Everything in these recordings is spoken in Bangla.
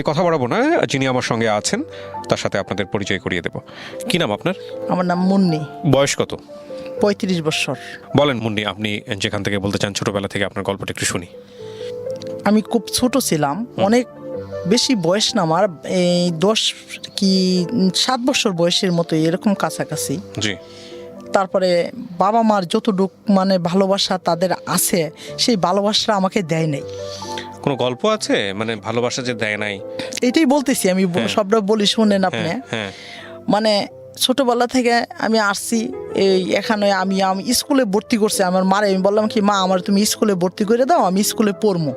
কথা বাড়াবো না, যিনি আমার সঙ্গে আছেন তার সাথে আপনাদের পরিচয় করিয়ে দেব। কি নাম আপনার? আমার নাম মুন্নি। বয়স কত? 35 বছর। বলেন মুন্নি, আপনি যেখান থেকে বলতে চান ছোটবেলা থেকে আপনার গল্পটা একটু শুনি। আমি খুব ছোট ছিলাম, অনেক বেশি বয়স না আমার, এই 10 কি 7 বছর বয়সের মতো এরকম কাছাকাছি। জি। তারপরে বাবা মার যতটুক মানে ভালোবাসা তাদের আছে, সেই ভালোবাসাটা আমাকে দেয় নাই। কোনো গল্প আছে মানে ভালোবাসা যে দেয় নাই? এটাই বলতেছি আমি, সবটা বলি শুনেন আপনি। হ্যাঁ। মানে ছোটবেলা থেকে আমি আসছি এই এখানে, আমি স্কুলে ভর্তি করছি আমার মারে। আমি বললাম কি, মা আমার তুমি স্কুলে ভর্তি করে দাও, আমি স্কুলে পড়বো।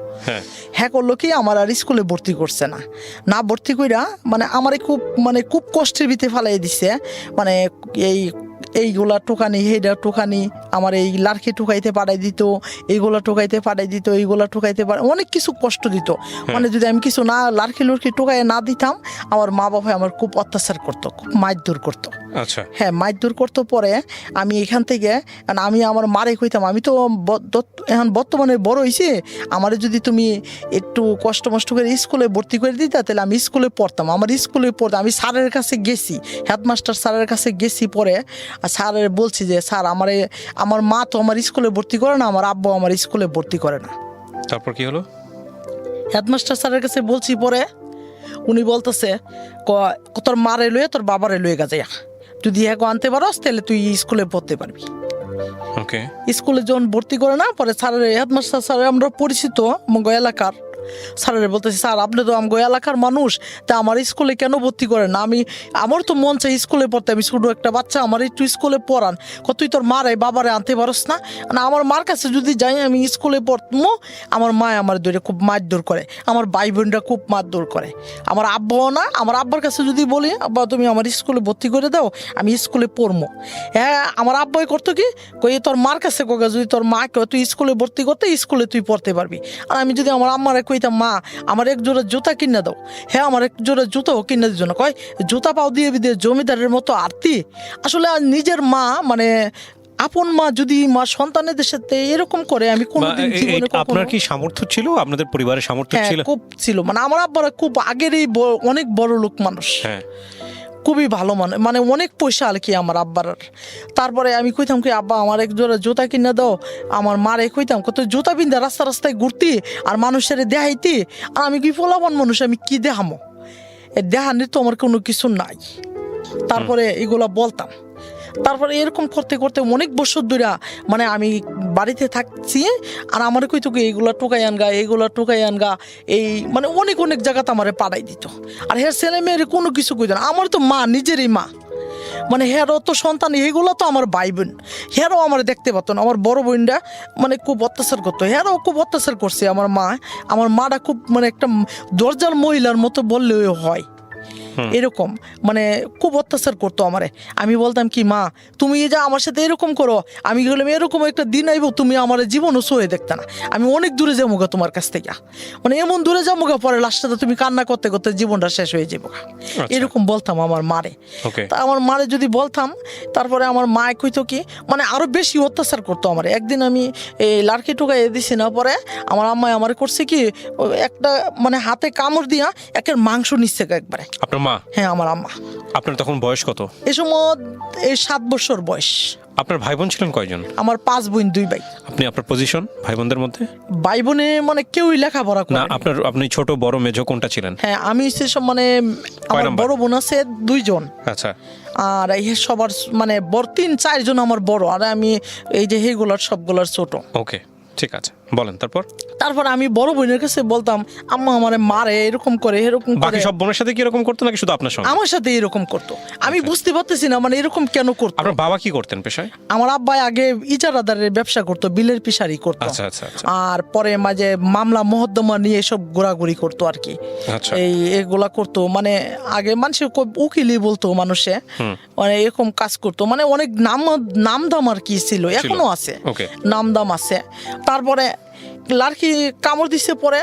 হ্যাঁ করলো কি, আমার আর স্কুলে ভর্তি করছে না ভর্তি কইরা মানে আমারে খুব কষ্টের ভিতরে ফালাই দিছে। মানে এইগুলা টোকানি, সেইটা টোকানি, আমার এই লার্কি টোকাইতে পাঠাই দিত, এইগুলা টোকাইতে পাঠাই দিত, এইগুলা টোকাইতে অনেক কিছু কষ্ট দিত। মানে যদি আমি কিছু না লার্কি টোকাই না দিতাম, আমার মা বাবা আমার খুব অত্যাচার করতো, খুব মারধর করতো। আচ্ছা। হ্যাঁ, মারধর করতো। পরে আমি এখান থেকে আমি আমার মারে কইতাম, আমি তো এখন বর্তমানে বড় হয়েছি, আমারে যদি তুমি একটু কষ্ট মষ্ট করে স্কুলে ভর্তি করে দিতা তাহলে আমি স্কুলে পড়তাম। আমার স্কুলে পড়তাম, আমি স্যারের কাছে গেছি, হেডমাস্টার স্যারের কাছে গেছি। পরে স্যারের বলছি যে স্যার আমার মা তো আমার স্কুলে ভর্তি করে না, আমার আব্বু আমার স্কুলে ভর্তি করে না। তারপর কি হলো? হেডমাস্টার স্যারের কাছে বলছি, পরে উনি বলতেছে তোর মারে লয়ে তোর বাবারে লয়ে গেছে, যদি হ্যাঁ আনতে পারস তাহলে তুই স্কুলে পড়তে পারবি। ওকে। স্কুলে যখন ভর্তি করে না, পরে স্যারের হেডমাস্টার স্যার আমরা পরিচিত আমগো এলাকার। স্যারের বলতেছি, স্যার আপনি তো আমগো এলাকার মানুষ, তা আমার স্কুলে কেন ভর্তি করেন না? আমার তো মন চাই স্কুলে পড়তে, আমি ছোটো একটা বাচ্চা, আমার একটু স্কুলে পড়ান। তুই তোর মারে বাবারে আনতে পারস না? আমার মার কাছে যদি যাই আমি স্কুলে পড়বো, আমার মা আমার ধরে খুব মারধর করে, আমার ভাই বোনরা খুব মারধর করে। আমার আব্বাও না, আমার আব্বার কাছে যদি বলি আব্বা তুমি আমার স্কুলে ভর্তি করে দাও, আমি স্কুলে পড়বো। হ্যাঁ, আমার আব্বাই করতো কি, তোর মার কাছে কোকা যদি তোর মা কেউ তুই স্কুলে ভর্তি করতে, স্কুলে তুই পড়তে পারবি। আর আমি যদি আমার আম্মারে কইতাম, মা আমার এক জোড়া জুতা কিনে দাও, হ্যাঁ আমার এক জোড়া জুতাও কিনে দিত না, কয় জুতা পাও দিয়ে জমিদারের মতো আরতি। আসলে নিজের মা মানে আপন মা যদি মা সন্তানের সাথে এরকম করে, আমি কোনোদিন জীবনে আপনার কি সামর্থ্য ছিল? আপনাদের পরিবারের সামর্থ্য ছিল? খুব ছিল। মানে আমার আব্বারা খুব আগেরই অনেক বড় লোক মানুষ, হ্যাঁ খুবই ভালো মানে অনেক পয়সা আর কি আমার আব্বার। তারপরে আমি কইতাম কি, আব্বা আমার এক জোড়া জুতা কিনে দাও। আমার মারে কইতাম কত জুতা বিন্দা রাস্তায় ঘুরতি আর মানুষের দেখাইতি, আর আমি কি ফলাবান মানুষ, আমি কি দেখামো? দেখানির তো আমার কোনো কিছু নাই। তারপরে এগুলা বলতাম। তারপরে এরকম করতে করতে অনেক বছর ধরে মানে আমি বাড়িতে থাকছি, আর আমার কইতো কি এইগুলা টোকাই আনগা, এইগুলা টোকাই আনগা, এই মানে অনেক জায়গাতে আমারে পাঠাই দিত। আর হ্যাঁ ছেলে মেয়ের কোনো কিছু কইতো না, আমার তো মা নিজেরই মা, মানে হেরও তো সন্তান, এইগুলো তো আমার ভাই বোন, হেরও আমার দেখতে পাতো না। আমার বড় বোনরা মানে খুব অত্যাচার করতো, হেরও খুব অত্যাচার করছে আমার মা। আমার মাটা খুব মানে একটা দরজার মহিলার মতো বললেও হয়, এরকম মানে খুব অত্যাচার করতো আমারে। আমি বলতাম কি, মা তুমি যা আমার সাথে এরকম করো, আমি বললাম এরকম একটা দিন আইব তুমি আমার জীবনও সয়ে দেখতে না, আমি অনেক দূরে যাবো গা তোমার কাছ থেকে, মানে এমন দূরে যাবো গা, পরে লাস্টে তুমি কান্না করতে করতে জীবনটা শেষ হয়ে যাবো গা, এরকম বলতাম আমার মারে। তা আমার মারে যদি বলতাম, তারপরে আমার মা কইতো কি মানে আরো বেশি অত্যাচার করতো আমার। একদিন আমি এই লার্কি টোকাই দিছি না, পরে আমার আম্মাই আমার করছে কি, একটা মানে হাতে কামড় দিয়া একের মাংস নিচ্ছে একবারে। আপনার মা? হ্যাঁ আমার আম্মা। আপনার তখন বয়স কত? এই সময় 7 বছর বয়স। আপনার ভাই বোন ছিলেন কয়জন? আমার 5 বোন 2 ভাই। আপনি আপনার পজিশন ভাই বোনদের মধ্যে? ভাই বোনে মানে কেউই লেখাপড়া করে না। আপনি ছোট বড় মেজো কোনটা ছিলেন? হ্যাঁ আমি সেসব মানে আমার বড় বোন আছে 2 জন। আচ্ছা। আর এই সবার মানে বড় 3-4 জন আমার বড়, আর আমি এই যে এইগুলার সবগুলার ছোট। ওকে ঠিক আছে, বলেন তারপর আমি বড় বোনের কাছে বলতাম, আম্মা আমারে মারে, এরকম করে এরকম করে। বাকি সব বোনের সাথে কি এরকম করতো নাকি শুধু আপনার সঙ্গে? আমার সাথে এরকম করতো, আমি বুঝতে পারতেছি না মানে এরকম কেন করতো। আপনার বাবা কি করতেন পেশায়? আমার আব্বা আগে ইজারাদারের ব্যবসা করতো, বিলের পিসারি করতো। আচ্ছা। আর পরে মাঝে মামলা মহদ্দমা নিয়ে সব ঘোরাঘুরি করতো আর কি। এগুলা করতো, মানে আগে মানুষ উকিলই বলতো মানুষে, মানে এরকম কাজ করতো, মানে অনেক নামদাম আর কি ছিল, এখনো আছে নামদাম আছে। তারপরে লার্কি কামড় দিচ্ছে, পরে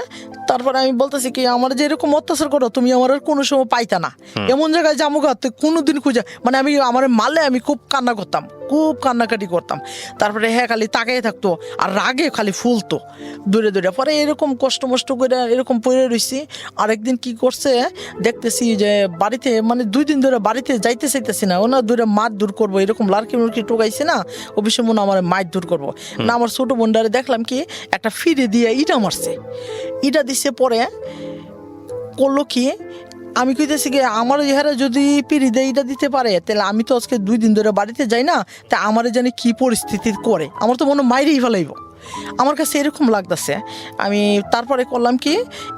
তারপরে আমি বলতেছি কি, আমার যে এরকম অত্যাচার করো তুমি আমার কোনো সময় পাইতা না, এমন জায়গায় যাবো গা কোনোদিন খুঁজে, মানে আমি আমার মারলে আমি খুব কান্না করতাম, খুব কান্নাকাটি করতাম। তারপরে হ্যাঁ খালি তাকাই থাকতো আর রাগে খালি ফুলতো দূরে দূরে। পরে এরকম কষ্ট মষ্ট করে এরকম পড়ে রয়েছি। আরেকদিন কি করছে দেখতেছি যে বাড়িতে মানে 2 দিন ধরে বাড়িতে যাইতে চাইতেছি না, ওনা দূরে মাছ দূর করবো এরকম লার্কি মুরকি টোকাইছে না, অবশ্য মনে আমার মাছ দূর করবো না। আমার ছোট বোনটারে দেখলাম কি একটা ফিরে দিয়ে ইটা মারছে, ইটা দিছে। পরে করলো কি আমি কইতেছি কি আমার ইহারা যদি পিড়ি দিয়ে ইটা দিতে পারে তাহলে আমি তো আজকে 2 দিন ধরে বাড়িতে যাই না, তা আমার জানি কি পরিস্থিতি করে, আমার তো মনে হয় মাইরেই ফেলাইব। আমার কাছে এরকম লাগতেছে। আমি তারপরে করলাম কি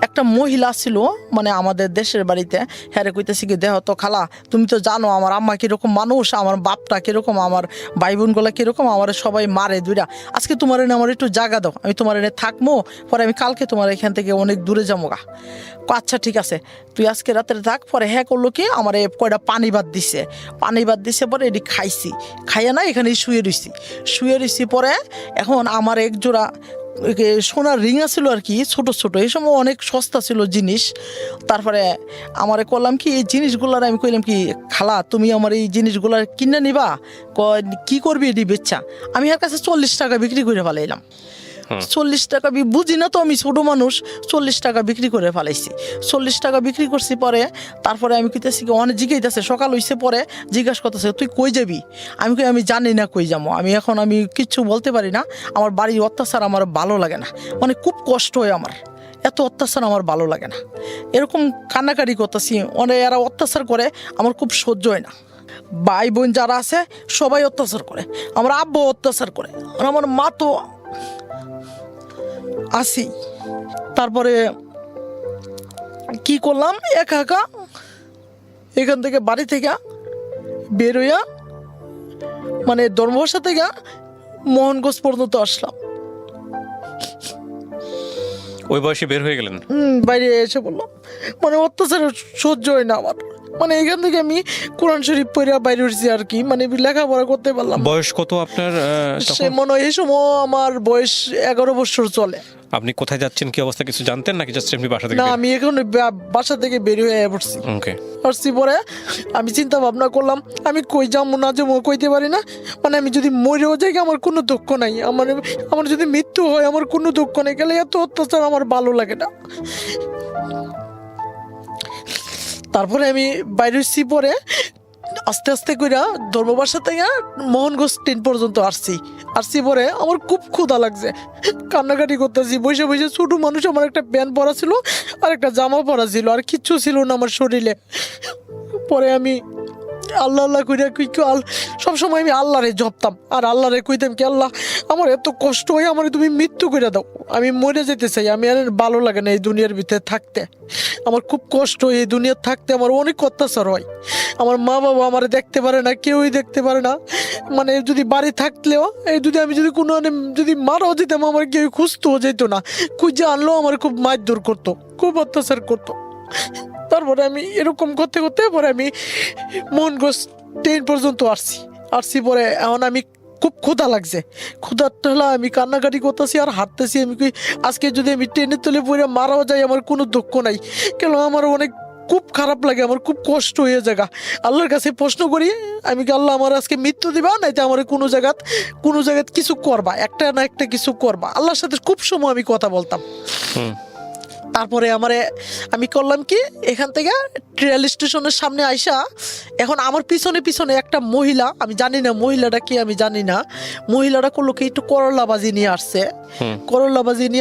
একটা মহিলা ছিল মানে আমাদের দেশের বাড়িতে, হ্যাঁ কইতেছি কি দেহ তো খালা তুমি তো জানো আমার আম্মা কীরকম মানুষ, আমার বাপটা কীরকম, আমার ভাই বোনগুলা কীরকম, আমার সবাই মারে দুইটা, আজকে তোমার এনে আমার একটু জায়গা দাও, আমি তোমার এনে থাকবো, পরে আমি কালকে তোমার এখান থেকে অনেক দূরে যাবো গা। আচ্ছা ঠিক আছে তুই আজকে রাত্রে থাক। পরে হ্যাঁ করলো কি আমার কয়টা পানি ভাত দিছে, পানি ভাত দিছে পরে এটি খাইছি, খাইয়া না এখানে শুয়ে রইছি। পরে এখন আমার এক জোড়া সোনার রিং ছিল আর কি, ছোট ছোট, এই সময় অনেক সস্তা ছিল জিনিস। তারপরে আমারে করলাম কি এই জিনিসগুলার আমি কইলাম কি খালা তুমি আমার এই জিনিসগুলার কিনে নিবা, কি করবি এটি বেচ্চা, আমি এর কাছে 40 টাকা বিক্রি করে ফেলাইলাম। 40 টাকা বুঝি না তো আমি ছোট মানুষ, 40 টাকা বিক্রি করে ফেলাইছি। 40 টাকা বিক্রি করছি। পরে তারপরে আমি কইতেছি কি অনেক জিজ্ঞাসা সকাল হইছে, পরে জিজ্ঞাসা করতেছে তুই কই যাবি, আমি কই আমি জানি না কই যাবো, আমি কিচ্ছু বলতে পারি না, আমার বাড়ির অত্যাচার আমার ভালো লাগে না, মানে খুব কষ্ট হয় আমার, এত অত্যাচার আমার ভালো লাগে না, এরকম কান্নাকাটি করতেছি। অনেক এরা অত্যাচার করে আমার খুব সহ্য হয় না। ভাই বোন যারা আছে সবাই অত্যাচার করে, আমার আব্বু অত্যাচার করে, আর আমার মা তো আসি। তারপরে কি করলাম একা একা এখান থেকে বাড়ি থেকে বের হইয়া মানে ধর্মভাষা থেকে মোহনগঞ্জ পর্যন্ত আসলাম। ওই বয়সে বের হয়ে গেলেন? বাইরে এসে বললাম মানে অত্যাচার সহ্য হয় না আমার, মানে এখান থেকে আমি কোরআন শরীফ পড়িয়া বাইরে উঠছি আর কি, মানে লেখাপড়া করতে পারলাম। বয়স কত আপনার সে মনে হয় এই সময় আমার বয়স 11 বছর চলে। আপনি কোথায় যাচ্ছেন কি অবস্থা কিছু জানতেন নাকি জাস্ট এমনি বাসা থেকে? না আমি এখন বাসা থেকে বের হয়ে পড়ছি। ওকে। আসছি পরে আমি চিন্তা ভাবনা করলাম আমি কই যাবো না যাবো কইতে পারি না, মানে আমি যদি মরেও যাই আমার কোনো দুঃখ নাই, আমার যদি মৃত্যু হয় আমার কোনো দুঃখ নেই, গেলে এত অত্যাচার আমার ভালো লাগে না। তারপরে আমি বাইরে হচ্ছি, পরে আস্তে আস্তে কইরা ধর্মবাসা থেকে মোহনগঞ্জ ট্রেন পর্যন্ত আসছি। পরে আমার খুব ক্ষুধা লাগছে, কান্নাকাটি করতেছি বসে বসে। ছোট মানুষ, আমার একটা প্যান্ট পরা ছিল আর একটা জামা পরা ছিল, আর কিচ্ছু ছিল না আমার শরীরে। পরে আমি আল্লাহ আল্লাহ কইরা সবসময় আমি আল্লাহরে জপতাম আর আল্লাহরে কইতাম কি আল্লাহ আমার এত কষ্ট হয়, আমার তুমি মৃত্যু করে দাও, আমি মরে যেতে চাই, আমি আর ভালো লাগে না এই দুনিয়ার ভিতরে থাকতে, আমার খুব কষ্ট হয় এই দুনিয়ার থাকতে, আমার অনেক অত্যাচার হয়, আমার মা বাবা আমার দেখতে পারে না, কেউই দেখতে পারে না, মানে যদি বাড়ি থাকলেও এই আমি যদি কোনো যদি মারাও যেতাম আমার কেউ খুঁজতেও যেত না, খুঁজে আনলেও আমার খুব মারধর করতো, খুব অত্যাচার করতো। তারপরে আমি এরকম করতে করতে পরে আমি মোহনগঞ্জ ট্রেন পর্যন্ত আসছি। পরে এখন আমি খুব ক্ষুধা লাগছে, ক্ষুধাটা হলো আমি কান্নাকাটি করতেছি আর হাঁটতেছি। আমি আজকে যদি আমি ট্রেনের তলে পড়ে মারাও যাই আমার কোনো দুঃখ নাই, কেন আমার অনেক খুব খারাপ লাগে, আমার খুব কষ্ট হয়ে জায়গা। আল্লাহর কাছে প্রশ্ন করি আমি কি আল্লাহ আমার আজকে মৃত্যু দিবা, নাইতে আমার কোনো জায়গাত কিছু করবা, একটা না একটা কিছু করবা। আল্লাহর সাথে খুব সময় আমি কথা বলতাম। তারপরে আমি করলাম কি এখান থেকে রেল স্টেশনের সামনে আইসা, এখন আমার পিছনে পিছনে একটা মহিলা, আমি জানি না মহিলাটা কি, আমি জানি না মহিলাটা করলো কি একটু করলাবাজি নিয়ে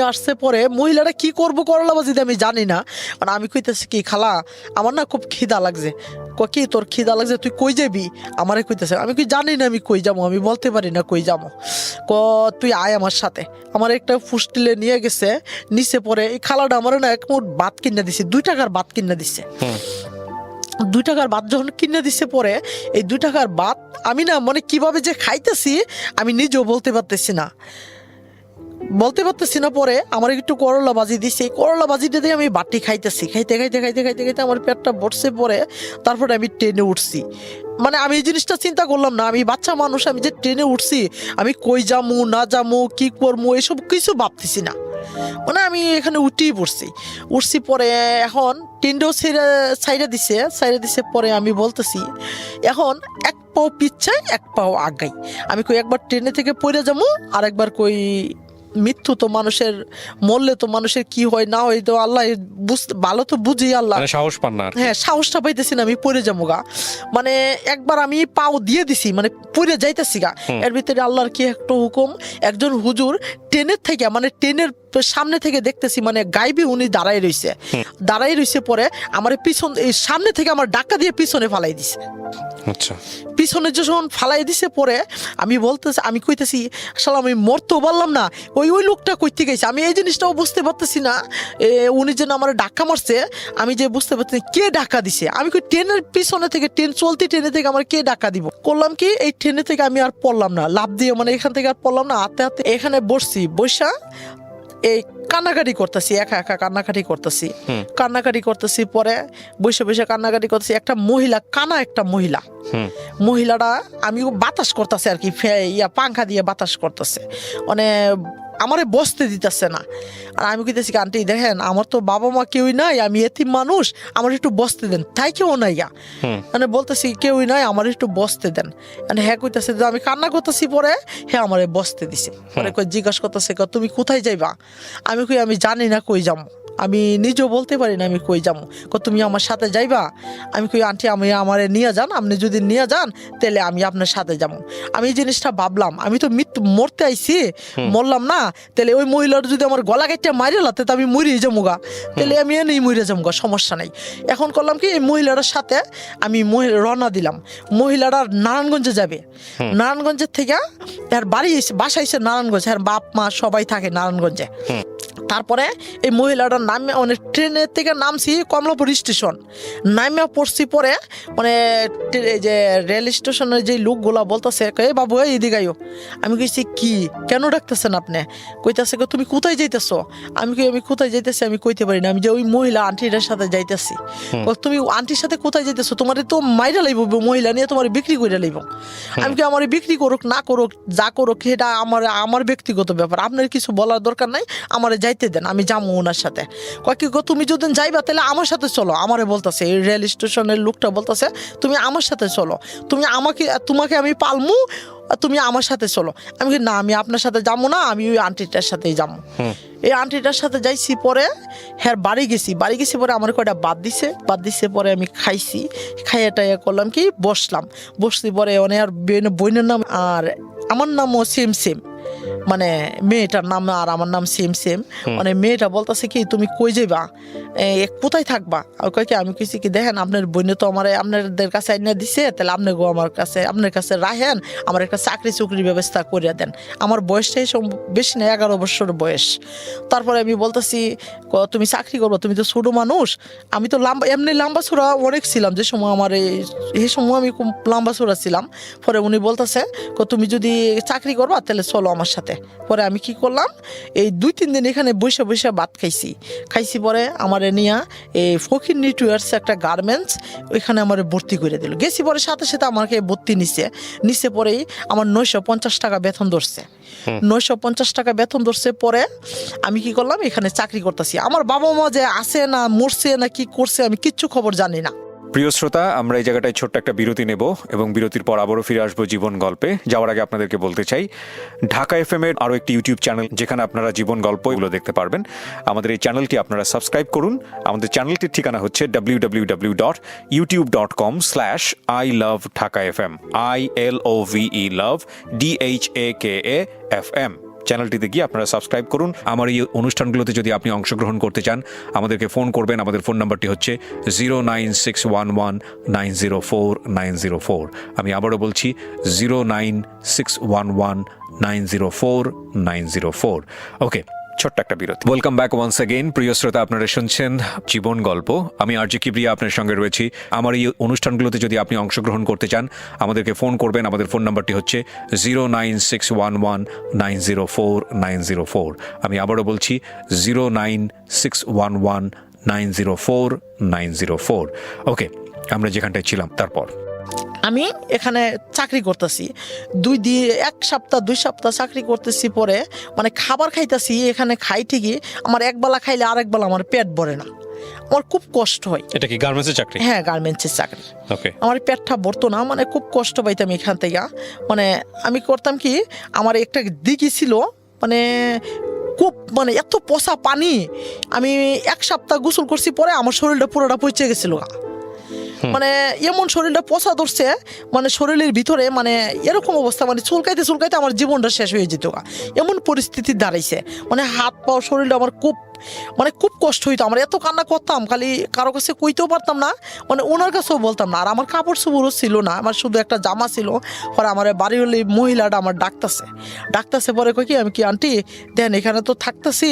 আসছে। পরে মহিলাটা কি করবো করলাবাজিতে আমি জানি না, মানে আমি কইতেছি কি খালা আমার না খুব খিদা লাগছে, কি তোর খিদা লাগছে তুই কই যাবি, আমারে কইতেছে, আমি কি জানি না আমি কই যাবো, আমি বলতে পারি না কই যাবো, তুই আয় আমার সাথে। আমার একটা ফুস্টিলে নিয়ে গেছে নিচে, পরে এই খালাটা আমার না এক মুঠ ভাত কিনে দিছে, 2 টাকার ভাত কিনে দিছে। 2 টাকার ভাত যখন কিনে দিচ্ছে, পরে এই 2 টাকার ভাত আমি না মানে কিভাবে যে খাইতেছি আমি নিজেও বলতে পারতেছি না। পরে আমার একটু করলা ভাজি দিছে, এই করলা ভাজিটা দিয়ে আমি বাটি খাইতেছি, খাইতে আমার পেটটা ভরছে। পরে তারপরে আমি ট্রেনে উঠছি, মানে আমি এই জিনিসটা চিন্তা করলাম না, আমি বাচ্চা মানুষ, আমি যে ট্রেনে উঠছি আমি কই যামু না যামু কি করবো এসব কিছু ভাবতেছি না, মানে আমি এখানে উঠছি। পরে এখন ট্রেনটাও সাইডে দিছে। পরে আমি বলতেছি এখন পাও পিছাই এক পাও আগাই। আমি কই একবার ট্রেনে থেকে পড়ে যাবো, আর একবার কই মৃত্যু তো মানুষের, মরলে তো মানুষের কি হয় না হয় তো আল্লাহ বুঝতে, ভালো তো বুঝি আল্লাহ। মানে সাহস পান না আর কি। হ্যাঁ, সাহসটা পাইতেছি না, আমি পড়ে যাবো গা। মানে একবার আমি পাও দিয়ে দিছি, মানে পড়ে যাইতেছি গা। এর ভিতরে আল্লাহর কি একটা হুকুম, একজন হুজুর ট্রেনের থেকে, মানে ট্রেনের সামনে থেকে দেখতেছি, মানে গাইবে উনি দাঁড়াই রইছে পরে আমার পিছন, এই সামনে থেকে আমার ডাক্কা দিয়ে পিছনে ফালাই দিছে। আচ্ছা, পিছনে যখন ফালাই দিছে পরে আমি বলতেছি, আমি কইতেছি আসলে আমি মরতেও পারলাম না, ওই লোকটা কইতে গেছে। আমি এই জিনিসটাও বুঝতে পারতেছি না, উনি যেন আমার ডাক্কা মারছে, আমি যে বুঝতে পারতেছি কে ডাক্কা দিছে। আমি কই ট্রেনের পিছনে থেকে, ট্রেন চলতি ট্রেনে থেকে আমার কে ডাক্কা দিব। করলাম কি, এই ট্রেনে থেকে আমি আর পড়লাম না, লাফ দিয়ে, মানে এখান থেকে আর পড়লাম না, হাতে হাতে এখানে বসছি, বসা এই কান্নাকাটি করতেছি, একা একা কান্নাকাটি করতেছি। পরে বসে বসে কান্নাকাটি করতেছি। একটা মহিলা, কানা একটা মহিলাটা, আমি বাতাস করতেছে আর কি, পাংখা দিয়ে বাতাস করতেছে, মানে আমারে বসতে দিতেছে না। আর আমি কইতেছি, আন্টি দেখেন আমার তো বাবা মা কেউই নাই, আমি এতিম মানুষ, আমার একটু বসতে দেন। তাই কেউ নাই গা, মানে বলতেছি কেউই নাই, আমার একটু বসতে দেন। মানে হ্যাঁ কইতেছে, আমি কান্না করতেছি, পরে হ্যাঁ আমারে বসতে দিছে। পরে জিজ্ঞাসা করতেছে, তুমি কোথায় যাইবা? আমি কই আমি জানি না কই যাবো, আমি নিজেও বলতে পারি না আমি কই যাবো। তুমি আমার সাথে যাইবা? আমি কই আন্টি আমি আমারে নিয়ে যান, আপনি যদি নিয়ে যান তাহলে আমি আপনার সাথে যাবো। আমি এই জিনিসটা ভাবলাম, আমি তো মরতে আইছি, মরলাম না, তাহলে ওই মহিলার যদি আমার গলা কেটে মারি লাতে, তো আমি মরিয়ে যাবো গা, তাহলে আমি এনেই মরে যাবো গা, সমস্যা নাই। এখন করলাম কি, এই মহিলাটার সাথে আমি রওনা দিলাম। মহিলাটা নারায়ণগঞ্জে যাবে, নারায়ণগঞ্জের থেকে এর বাসা এসে নারায়ণগঞ্জ, এর বাপ মা সবাই থাকে নারায়ণগঞ্জে। তারপরে এই মহিলাটার নামে, মানে ট্রেনের থেকে নামছি কমলাপুর স্টেশন, নামে পড়ছি। পরে মানে এই যে রেল স্টেশনের যে লোকগুলা বলতেছে, এ বাবু এদিকে আইও। আমি কইছি কি, কেন ডাকতেছেন আপনি? কইতেছে তুমি কোথায় যাইতেছো? আমি কোথায় যাইতেছি আমি কইতে পারি না, আমি যে ওই মহিলা আন্টিটার সাথে যাইতেছি। তুমি আন্টির সাথে কোথায় যাইতেছো? তোমার তো মাইরা লাইব, মহিলা নিয়ে তোমার বিক্রি করে লাইব। আমি কি আমার বিক্রি করুক না করুক, যা করুক সেটা আমার ব্যক্তিগত ব্যাপার, আপনার কিছু বলার দরকার নাই, আমার যাইতে দেন, আমি যাবো ওনার সাথে। কি তুমি যদি যাইবা তাহলে আমার সাথে চলো। আমারে বলতেছে, এই রেল স্টেশনের লোকটা বলতেছে, তুমি আমার সাথে চলো, তোমাকে আমি পালমু, তুমি আমার সাথে চলো। আমি না, আমি আপনার সাথে যাবো না, আমি ওই আন্টিটার সাথেই যাবো। এই আন্টিটার সাথে যাইছি। পরে হ্যাঁ বাড়ি গেছি পরে আমার কয়টা বাদ দিছে। পরে আমি খাইছি, খাইয়া টাইয়া করলাম কি, বসছি। পরে অনেক বোনের নাম আর আমার নামও সেম, মানে মেয়েটার নাম আর আমার নাম সেম। মানে মেয়েটা বলতেছে কি, তুমি কই যাইবা, কোথায় থাকবা? আমি কইছি কি, দেখেন আপনার বোনে তো আমার আপনাদের কাছে আইনা দিছে, তাহলে আপনি গো আপনার কাছে রাখেন, আমার একটা চাকরির ব্যবস্থা করে দেন। আমার বয়সটা বেশি না, 11 বছর বয়স। তারপরে আমি বলতেছি, তুমি চাকরি করবো, তুমি তো ছোট মানুষ। আমি তো এমনি লম্বা ছোড়া অনেক ছিলাম, যে সময় আমার এই সময় আমি খুব লম্বা ছোড়া ছিলাম। পরে উনি বলতেছে, তুমি যদি চাকরি করবা তাহলে চলো আমার সাথে। পরে আমি কি করলাম, এই 2-3 দিন এখানে বসে ভাত খাইছি। পরে আমার নিয়ে এই ফকির নেটওয়ার্কস একটা গার্মেন্টস, ওইখানে আমার ভর্তি করে দিল। গেছি পরে সাথে আমাকে ভর্তি নিচে পরেই আমার 950 টাকা বেতন ধরছে। 950 টাকা বেতন ধরছে। পরে আমি কি করলাম, এখানে চাকরি করতেছি। আমার বাবা মা যে আছে না মরছে না কি করছে আমি কিচ্ছু খবর জানি না। প্রিয় শ্রোতা, আমরা এই জায়গাটায় ছোট্ট একটা বিরতি নেব এবং বিরতির পর আবারও ফিরে আসবো জীবন গল্পে। যাওয়ার আগে আপনাদেরকে বলতে চাই, ঢাকা FM এর আরও একটি ইউটিউব চ্যানেল, যেখানে আপনারা জীবন গল্পগুলো দেখতে পারবেন। আমাদের এই চ্যানেলটি আপনারা সাবস্ক্রাইব করুন। আমাদের চ্যানেলটির ঠিকানা হচ্ছে www.youtube.com/ilovedhakafm ILOVE love DHAKAFM। চ্যানেলটিতে গিয়ে আপনারা সাবস্ক্রাইব করুন। আমার এই অনুষ্ঠানগুলোতে যদি আপনি অংশগ্রহণ করতে চান, আমাদেরকে ফোন করবেন। আমাদের ফোন নাম্বারটি হচ্ছে 09611904904। আমি আবারও বলছি 09611904904। ওকে, ছোট্ট একটা বিরতি। Welcome back once again. প্রিয় শ্রোতা, আপনারা শুনছেন জীবন গল্প। আমি আরজে কিবরিয়া আপনার সঙ্গে রয়েছি। আমার এই অনুষ্ঠানগুলোতে যদি আপনি অংশগ্রহণ করতে চান, আমাদেরকে ফোন করবেন। আমাদের ফোন নাম্বারটি হচ্ছে 09611904904। আমি আবারও বলছি 09611904904। ওকে, আমরা যেখানটায় ছিলাম তারপর আমি এখানে চাকরি করতেছি 1 সপ্তাহ 2 সপ্তাহ চাকরি করতেছি। পরে মানে খাবার খাইতেছি, এখানে খাই ঠিকই, আমার একবেলা খাইলে আরেক বেলা আমার পেট ভরে না। আমার খুব কষ্ট হয়। এটা কি গার্মেন্টসের চাকরি? হ্যাঁ, গার্মেন্টসের চাকরি। ওকে। আমার পেটটা ভরতো না, মানে খুব কষ্ট পাইতাম এখান থেকে। মানে আমি করতাম কি, আমার একটা দিঘি ছিল, মানে খুব মানে এত পচা পানি, আমি 1 সপ্তাহ গোসল করছি, পরে আমার শরীরটা পুরোটা পচে গেছিল। মানে এমন শরীরটা পচা ধরছে, মানে শরীরের ভিতরে মানে এরকম অবস্থা, মানে চুলকাইতে চুলকাইতে আমার জীবনটা শেষ হয়ে যেত। এমন পরিস্থিতি দাঁড়াইছে, মানে হাত পা শরীরটা আমার খুব মানে খুব কষ্ট হইতো। আমার এত কান্না করতাম, খালি কারো কাছে কইতেও পারতাম না, মানে ওনার কাছেও বলতাম না। আর আমার কাপড় চোপড়ও ছিল না, আমার শুধু একটা জামা ছিল। পরে আমার বাড়ির হলে মহিলাটা আমার ডাকতেছে পরে কই কি, আমি কি আন্টি দেন এখানে তো থাকতেছি,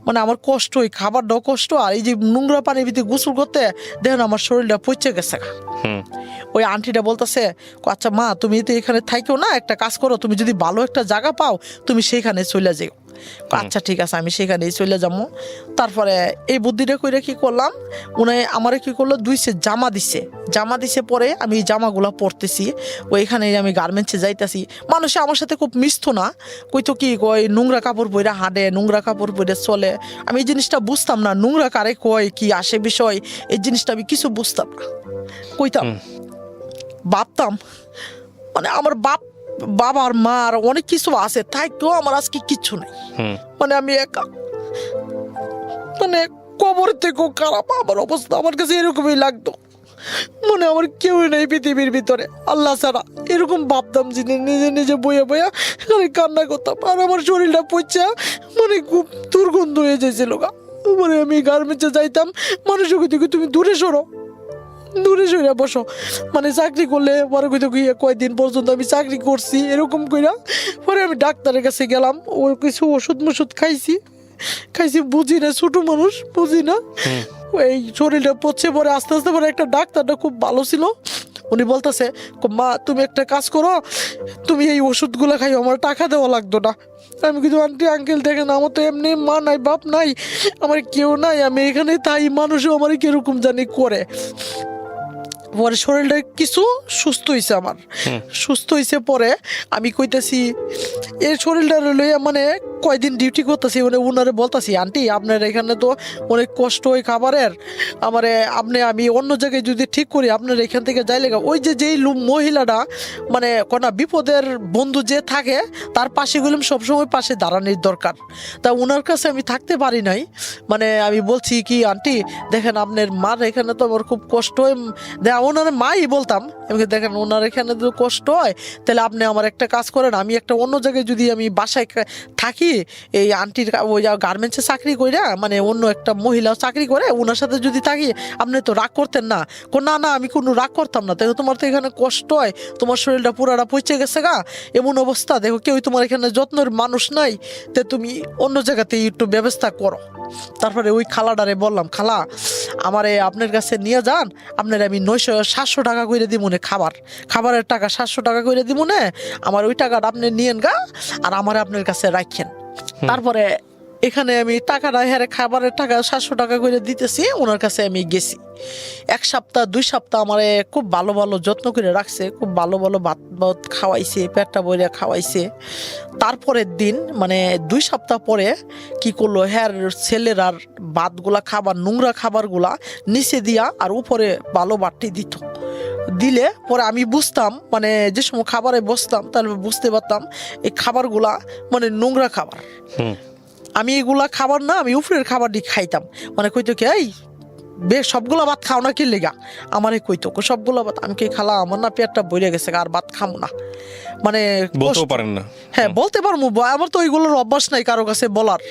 মানে আমার কষ্ট, ওই খাবারটাও কষ্ট, আর এই যে নোংরা পানির ভিতরে গোসল করতে দেখেন আমার শরীরটা পচে গেছে। ওই আন্টিটা বলতেছে, আচ্ছা মা, তুমি তো এখানে থাইকেও না, একটা কাজ করো, তুমি যদি ভালো একটা জায়গা পাও তুমি সেইখানে চলে যাও। আচ্ছা ঠিক আছে, আমি সেখানেই চলে যাবো। তারপরে এই বুদ্ধিটা কইরা কি করলাম, উনি আমারে কি করলো, 2 সেট জামা দিছে। পরে আমি এই জামাগুলা পরতেছি, ওইখানে আমি গার্মেন্টসে যাইতেছি। মানুষে আমার সাথে খুব মিশতো না, কইতো কি কয় নোংরা কাপড় পরে হাঁটে, নোংরা কাপড় পরে চলে। আমি এই জিনিসটা বুঝতাম না, নোংরা কারে কয়, কি আসে বিষয়, এই জিনিসটা আমি কিছু বুঝতাম না। কইতাম, ভাবতাম মানে আমার বাবার মার অনেক কিছু আছে, তাই কেউ আমার আজকে কিচ্ছু নাই, মানে আমি একা, মানে কবর থেকেও খারাপ আমার অবস্থা। আমার কাছে এরকমই লাগতো, মানে আমার কেউ নেই পৃথিবীর ভিতরে আল্লাহ ছাড়া, এরকম ভাবতাম। যে নিজে নিজে বইয়া বইয়া আমি কান্না করতাম, আর আমার শরীরটা পচা মানে খুব দুর্গন্ধ হয়ে যাইছিল। মানে আমি গার্মেন্টসে যাইতাম, মানুষের কইতে তুমি দূরে সরো বসো, মানে চাকরি করলে পরে কইতে কয়েকদিন পর্যন্ত আমি চাকরি করছি এরকম কইরা। পরে আমি ডাক্তারের কাছে গেলাম, ও কিছু ওষুধ খাইছি, বুঝি না, ছোট মানুষ বুঝি না, এই শরীরটা পচে। পরে আস্তে আস্তে পরে একটা ডাক্তারটা খুব ভালো ছিল, উনি বলতেছে, মা তুমি একটা কাজ করো, তুমি এই ওষুধগুলো খাই, আমার টাকা দেওয়া লাগতো না। আমি কিন্তু আন্টি আঙ্কেল দেখেন, আমার তো এমনি মা নাই, বাপ নাই, আমার কেউ নাই, আমি এখানে তাই মানুষও আমার কিরকম জানি করে। পরে শরীরটা কিছু সুস্থ হয়েছে, আমার সুস্থ হয়েছে। পরে আমি কইতেছি এই শরীরটা লইয়া মানে কয়দিন ডিউটি করতেছি, মানে ওনারে বলতেছি, আন্টি আপনার এখানে তো অনেক কষ্ট হয় খাবারের, আমি অন্য জায়গায় যদি ঠিক করি আপনার এখান থেকে যাই লেগা। ওই যেই মহিলাটা মানে কোনা বিপদের বন্ধু যে থাকে, তার পাশে গেলাম সবসময় পাশে দাঁড়ানোর দরকার। তা ওনার কাছে আমি থাকতে পারি নাই, মানে আমি বলছি কি আন্টি দেখেন আপনার মার এখানে তো আমার খুব কষ্ট হয়, ওনার মাই বলতাম, আমি দেখেন ওনার এখানে তো কষ্ট হয়, তাহলে আপনি আমার একটা কাজ করেন, আমি একটা অন্য জায়গায় যদি আমি বাসায় থাকি, এই আন্টির ওই গার্মেন্টসে চাকরি করে, মানে অন্য একটা মহিলা চাকরি করে, ওনার সাথে যদি থাকি আপনি তো রাগ করতেন না। না আমি কোনো রাগ করতাম না, দেখো তোমার তো এখানে কষ্ট হয়, তোমার শরীরটা পুরাটা পচে গেছে এমন অবস্থা, দেখো কেউ তোমার এখানে যত্নের মানুষ নাই, তো তুমি অন্য জায়গাতে একটু ব্যবস্থা করো। তারপরে ওই খালাডারে বললাম, খালা আমারে আপনার কাছে নিয়ে যান, আপনার আমি 700 টাকা করে দিব না, খাবারের টাকা 700 টাকা করে দিব না, আমার ওই টাকাটা আপনি নিয়েন আর আমার আপনার কাছে রাখেন। তারপরে এখানে আমি টাকাটা খাবারের টাকা 700 টাকা করে দিতেছি, ওনার কাছে আমি গেছি। 1 সপ্তাহ 2 সপ্তাহ আমার খুব ভালো ভালো যত্ন করে রাখছে, খুব ভালো ভালো ভাত খাওয়াইছে, পেটটা বইরা খাওয়াইছে। তারপরের দিন মানে 2 সপ্তাহ পরে কি করলো, ছেলের আর ভাতগুলা খাবার, নোংরা খাবারগুলা নিচে দিয়া আর উপরে ভালো বাটি দিলে পরে আমি বুঝতাম, মানে যে সময় খাবারে বসতাম তাহলে বুঝতে পারতাম এই খাবারগুলা মানে নোংরা খাবার। আমি এগুলা খাবার না, আমি উপরের খাবারটি খাইতাম। মানে কইতো কি, এই সবগুলা ভাত খাও না কি লেগা, আমারে কইতো সবগুলা ভাত। আমি কি খালা আমার না পেটটা ভরে গেছে, আর ভাত খামো না, মানে বলতেও পারেন না। হ্যাঁ বলতে পারবো, আমার তো ওইগুলোর অভ্যাস নাই কারো কাছে বলার,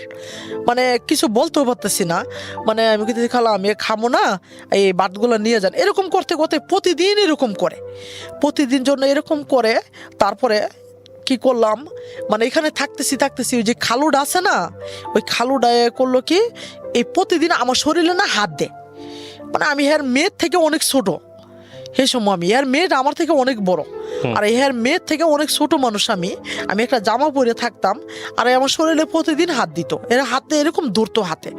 মানে কিছু বলতেও পারতেছি না। মানে আমি কিন্তু খালা আমি খামো না, এই ভাতগুলো নিয়ে যান। এরকম করতে করতে প্রতিদিন এরকম করে, প্রতিদিন জন্য এরকম করে। তারপরে কি করলাম, মানে এখানে থাকতেছি ওই যে খালুটা আছে না, ওই খালুটা করলো কি, এই প্রতিদিন আমার শরীরে না হাত দেয়। মানে আমি মেয়ের থেকে অনেক ছোট, সেই সময় আমি মেয়েটা আমার থেকে অনেক বড়, আর মেয়ের থেকে অনেক ছোট মানুষ। আমি একটা জামা পরে থাকতাম, আর আমার শরীরে প্রতিদিন হাত দিত, হাতে এরকম ধরতো হাতে।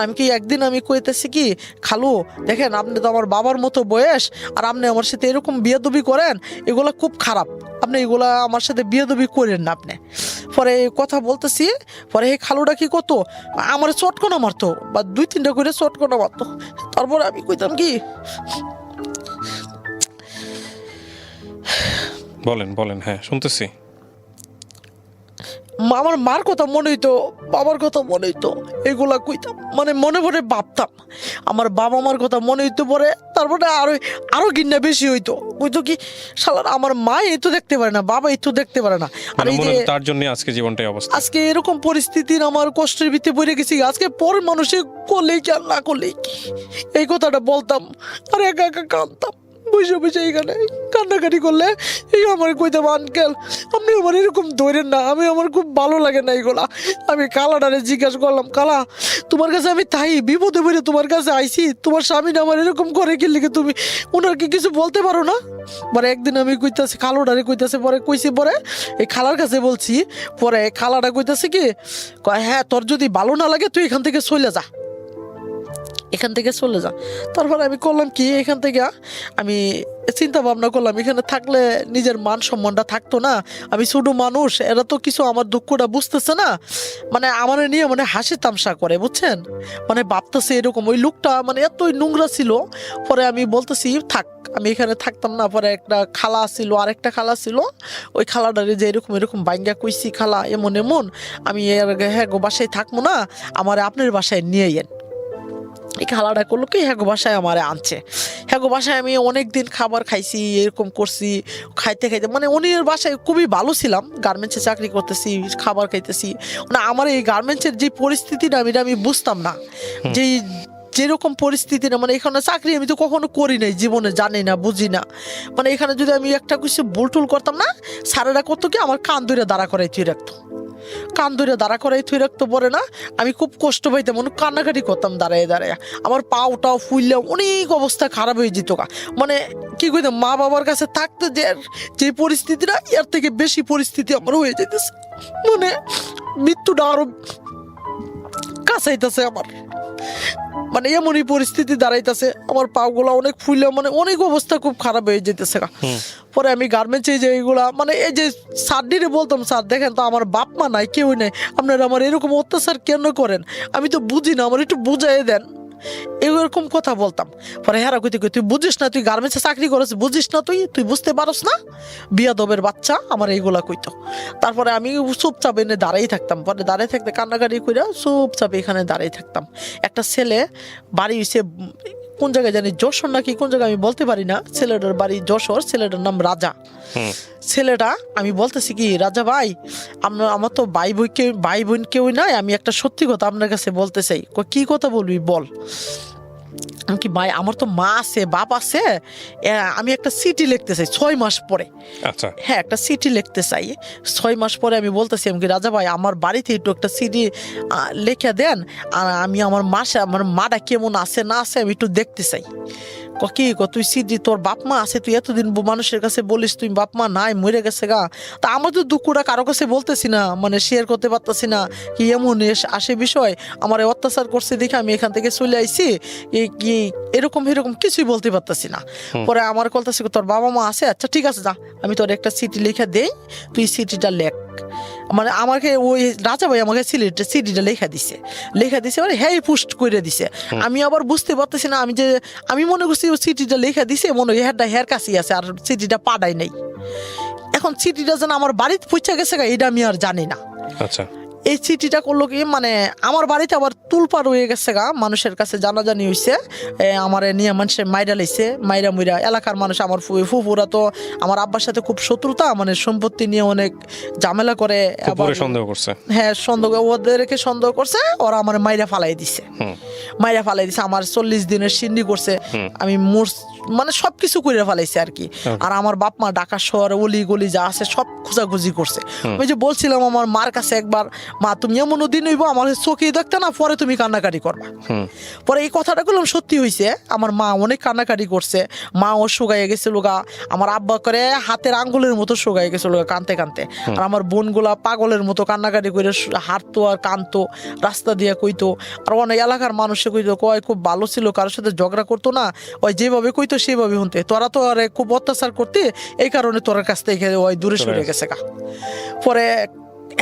আমি কি একদিন আমি কইতেছি কি, খালু দেখেন আপনি তো আমার বাবার মতো বয়স, আর আপনি আমার সাথে এরকম বিয়াদবি করেন, এগুলা খুব খারাপ, আপনি এগুলা আমার সাথে বিয়াদবি করেন না আপনি। পরে কথা বলতেছি, পরে এই খালুটা কি করতো, আমার চটকনা মারতো বা 2-3টা করে চটকনা মারতো। তারপরে আমি কইতাম কি, বলেন বলেন, হ্যাঁ শুনতেছি। আমার মার কথা মনে হইতো, বাবার কথা মনে হইতো, এগুলা কইতাম, মানে মনে মনে ভাবতাম। আমার বাবা মার কথা মনে হইতো, পরে তারপরে আরো ঘৃণা বেশি হইতো। কইতো কি, শালার আমার মা এই তো দেখতে পারে না, বাবা এই তো দেখতে পারে না, আর মানে এই মনে যে হয় তার জন্য আজকে জীবনটাই অবস্থা। আজকে এরকম পরিস্থিতির আমার কষ্টের ভিতরে পড়ে গেছি। আজকে পর মানুষে করলেই কি আর না করলেই কি, এই কথাটা বলতাম আর একা একা কাঁদতাম। বসে বসে এখানে কান্নাকাটি করলে এই আমার কইতাম, আঙ্কেল আপনি আমার এরকম ধরেন না, আমার খুব ভালো লাগে না এগুলা। আমি কালাডারে জিজ্ঞাসা করলাম, কালা তোমার কাছে আমি তাই বিপদে পড়ে তোমার কাছে আইছি, তোমার স্বামী না আমার এরকম করে কি লিখে, তুমি ওনার কি কিছু বলতে পারো না? পরে একদিন আমি কইতাছি, খালোডারে কইতাছে, পরে কইছি, পরে এই খালার কাছে বলছি, পরে খালাটা কইতাছে কি, কয় হ্যাঁ তোর যদি ভালো না লাগে তুই এখান থেকে চলে যা, এখান থেকে চলে যা। তারপরে আমি করলাম কি, এখান থেকে আমি চিন্তা ভাবনা করলাম, এখানে থাকলে নিজের মান সম্মানটা থাকতো না। আমি ছোট মানুষ, এরা তো কিছু আমার দুঃখটা বুঝতেছে না, মানে আমার নিয়ে মানে হাসি তামসা করে, বুঝছেন, মানে ভাবতেছে এরকম। ওই লোকটা মানে এতই নোংরা ছিল। পরে আমি বলতেছি থাক, আমি এখানে থাকতাম না। পরে একটা খালা ছিল, আরেকটা খালা ছিল, ওই খালাটারে যে এরকম এরকম বাইঙ্গা কইছি, খালা এমন এমন, আমি হ্যাঁ গো বাসায় থাকবো না, আমার আপনার বাসায় নিয়ে এন। এই খালাটা করলো কি, হ্যাগো বাসায় আমার আনছে। হ্যাগো বাসায় আমি অনেক দিন খাবার খাইছি, এরকম করছি, খাইতে খাইতে মানে উনির বাসায় খুবই ভালো ছিলাম। গার্মেন্টসে চাকরি করতেছি, খাবার খাইতেছি, মানে আমার এই গার্মেন্টসের যে পরিস্থিতিটা আমি বুঝতাম না, যেই যেরকম পরিস্থিতি না, মানে এখানে চাকরি আমি তো কখনো করি নাই জীবনে, জানি না, বুঝি না। মানে এখানে যদি আমি একটা কিছু ভুল করতাম না, স্যারেরা করতো কি, আমার কান ধরে দাঁড়া করাই তুই রাখতো, কান ধরে দাঁড়া করাই তুই রাখতো। পরে না আমি খুব কষ্ট পাইতাম, অনেক কান্নাকাটি করতাম দাঁড়ায় দাঁড়ায়, আমার পাওটাও ফুললে অনেক অবস্থা খারাপ হয়ে যেত। মানে কি কইতাম, মা বাবার কাছে থাকতে যে পরিস্থিতিটা, এর থেকে বেশি পরিস্থিতি আমার হয়ে যেতেছে, মানে মৃত্যুটা আরো কাছাইতেছে আমার, মানে এমনই পরিস্থিতি দাঁড়াইতেছে, আমার পাগুলা অনেক ফুলে, মানে অনেক অবস্থা খুব খারাপ হয়ে যেতেছে। পরে আমি গার্মেন্টসে যে এইগুলা, মানে এই যে স্যারডিরে বলতাম, স্যার দেখেন তো আমার বাপ মা নাই, কেউ নেই, আপনারা আমার এরকম অত্যাচার কেন করেন, আমি তো বুঝি না, আমার একটু বুঝাই দেন, এরকম কথা বলতাম। পরে হেরা কইতে কই, তুই বুঝিস না, তুই গার্মেন্টসে চাকরি করিস, বুঝিস না, তুই বুঝতে পারস না, বিয়াদবের বাচ্চা, আমার এইগুলা কইতো। তারপরে আমি চুপচাপ এনে দাঁড়াই থাকতাম, পরে দাঁড়াই থাকতে কান্নাকাটি কইরা চুপচাপ এখানে দাঁড়াই থাকতাম। একটা ছেলে বাড়ি হইছে কোন জায়গায় জানি, যশোর নাকি কোন জায়গায় আমি বলতে পারি না, ছেলেটার বাড়ি যশোর, ছেলেটার নাম রাজা। ছেলেটা আমি বলতেছি কি, রাজা ভাই আমার তো ভাই বোন কেউ নাই, আমি একটা সত্যি কথা আপনার কাছে বলতে চাই। কি কথা বলবি বল। কি ভাই, আমার তো মা আছে, বাপ আছে, আমি একটা চিঠি লিখতে চাই 6 মাস পরে। আচ্ছা, হ্যাঁ একটা চিঠি লিখতে চাই 6 মাস পরে। আমি বলতেছি আমি কি, রাজা ভাই আমার বাড়িতে একটু একটা চিঠি লিখে দেন, আর আমি আমার মাটা কেমন আছে না আছে আমি একটু দেখতে চাই। কি তুই সিদ্ধি, তোর বাপ মা আছে, তুই এতদিন মানুষের কাছে বলিস তুই বাপ মা নাই, মরে গেছে গা। তা আমার তো দুঃখটা কারো কাছে বলতেছি না, মানে শেয়ার করতে পারতেছি না, কি এমন আসে বিষয়, আমার অত্যাচার করছে দেখে আমি এখান থেকে চলে আইছি, কি এরকম কিছুই বলতে পারতেছি না। পরে আমার বলতেছি তোর বাবা মা আছে, আচ্ছা ঠিক আছে যা, আমি তোর একটা চিঠি লিখে দেই, তুই চিঠিটা লেখ। মানে আমাকে ওই রাজা ভাই আমাকে সিডিটা লেখা দিছে মানে হ্যাঁ পোস্ট করে দিছে। আমি আবার বুঝতে পারতেছি না, আমি মনে করছি সিটিটা লেখা দিছে, মনে হয় হের কাছেই আছে, আর সিটিটা পাঠাই নাই। এখন চিঠিটা যেন আমার বাড়িতে পৌঁছে গেছে এটা আমি আর জানি না। আচ্ছা, এই চিঠিটা করলো কি, মানে আমার বাড়িতে আবার তুলপার হয়ে গেছে গা, মানুষের কাছে জানাজানি হয়েছে, আমার নিয়ে মানুষের মাইরা লাইছে, মাইরা মুইরা এলাকার মানুষ, আমার ফুফুরা তো আমার আব্বার সাথে খুব শত্রুতা, মানে সম্পত্তি নিয়ে অনেক ঝামেলা করে, আবার সন্দেহ করছে, হ্যাঁ ওদেরকে সন্দেহ করছে, ওরা আমার মাইরা ফালাই দিছে, আমার 40 দিনের সিন্ডি করছে, আমি মানে সবকিছু করে ফেলাইছে আর কি। আর আমার বাপ মা ঢাকা শহরে অলি গলি যা আছে সব খোঁজাখুঁজি করছে। ওই যে বলছিলাম আমার মার কাছে একবার, মা তুমি এমনও দিন হইব আমার চোখে দেখতে না, পরে তুমি কান্নাকাটি করবা। পরে এই কথাটা বললাম সত্যি হয়েছে, আমার মা অনেক কান্নাকাটি করছে, মা ও শুকাইয়ে গেছিল গা, আমার আব্বা করে হাতের আঙ্গুলের মতো শুকাইয়ে গেছিল গা কানতে কানতে, আর আমার বোনগুলা পাগলের মতো কান্নাকাটি করে হাঁটতো আর কানতো, রাস্তা দিয়ে কইতো। আর অনেক এলাকার মানুষে কইতো, কয় খুব ভালো ছিল, কারোর সাথে ঝগড়া করতো না, ওই যেভাবে কইতো সেভাবে শুনতে, তোরা তো আর খুব অত্যাচার করতে, এই কারণে তোর কাছ থেকে ওই দূরে সরে গেছে গা। পরে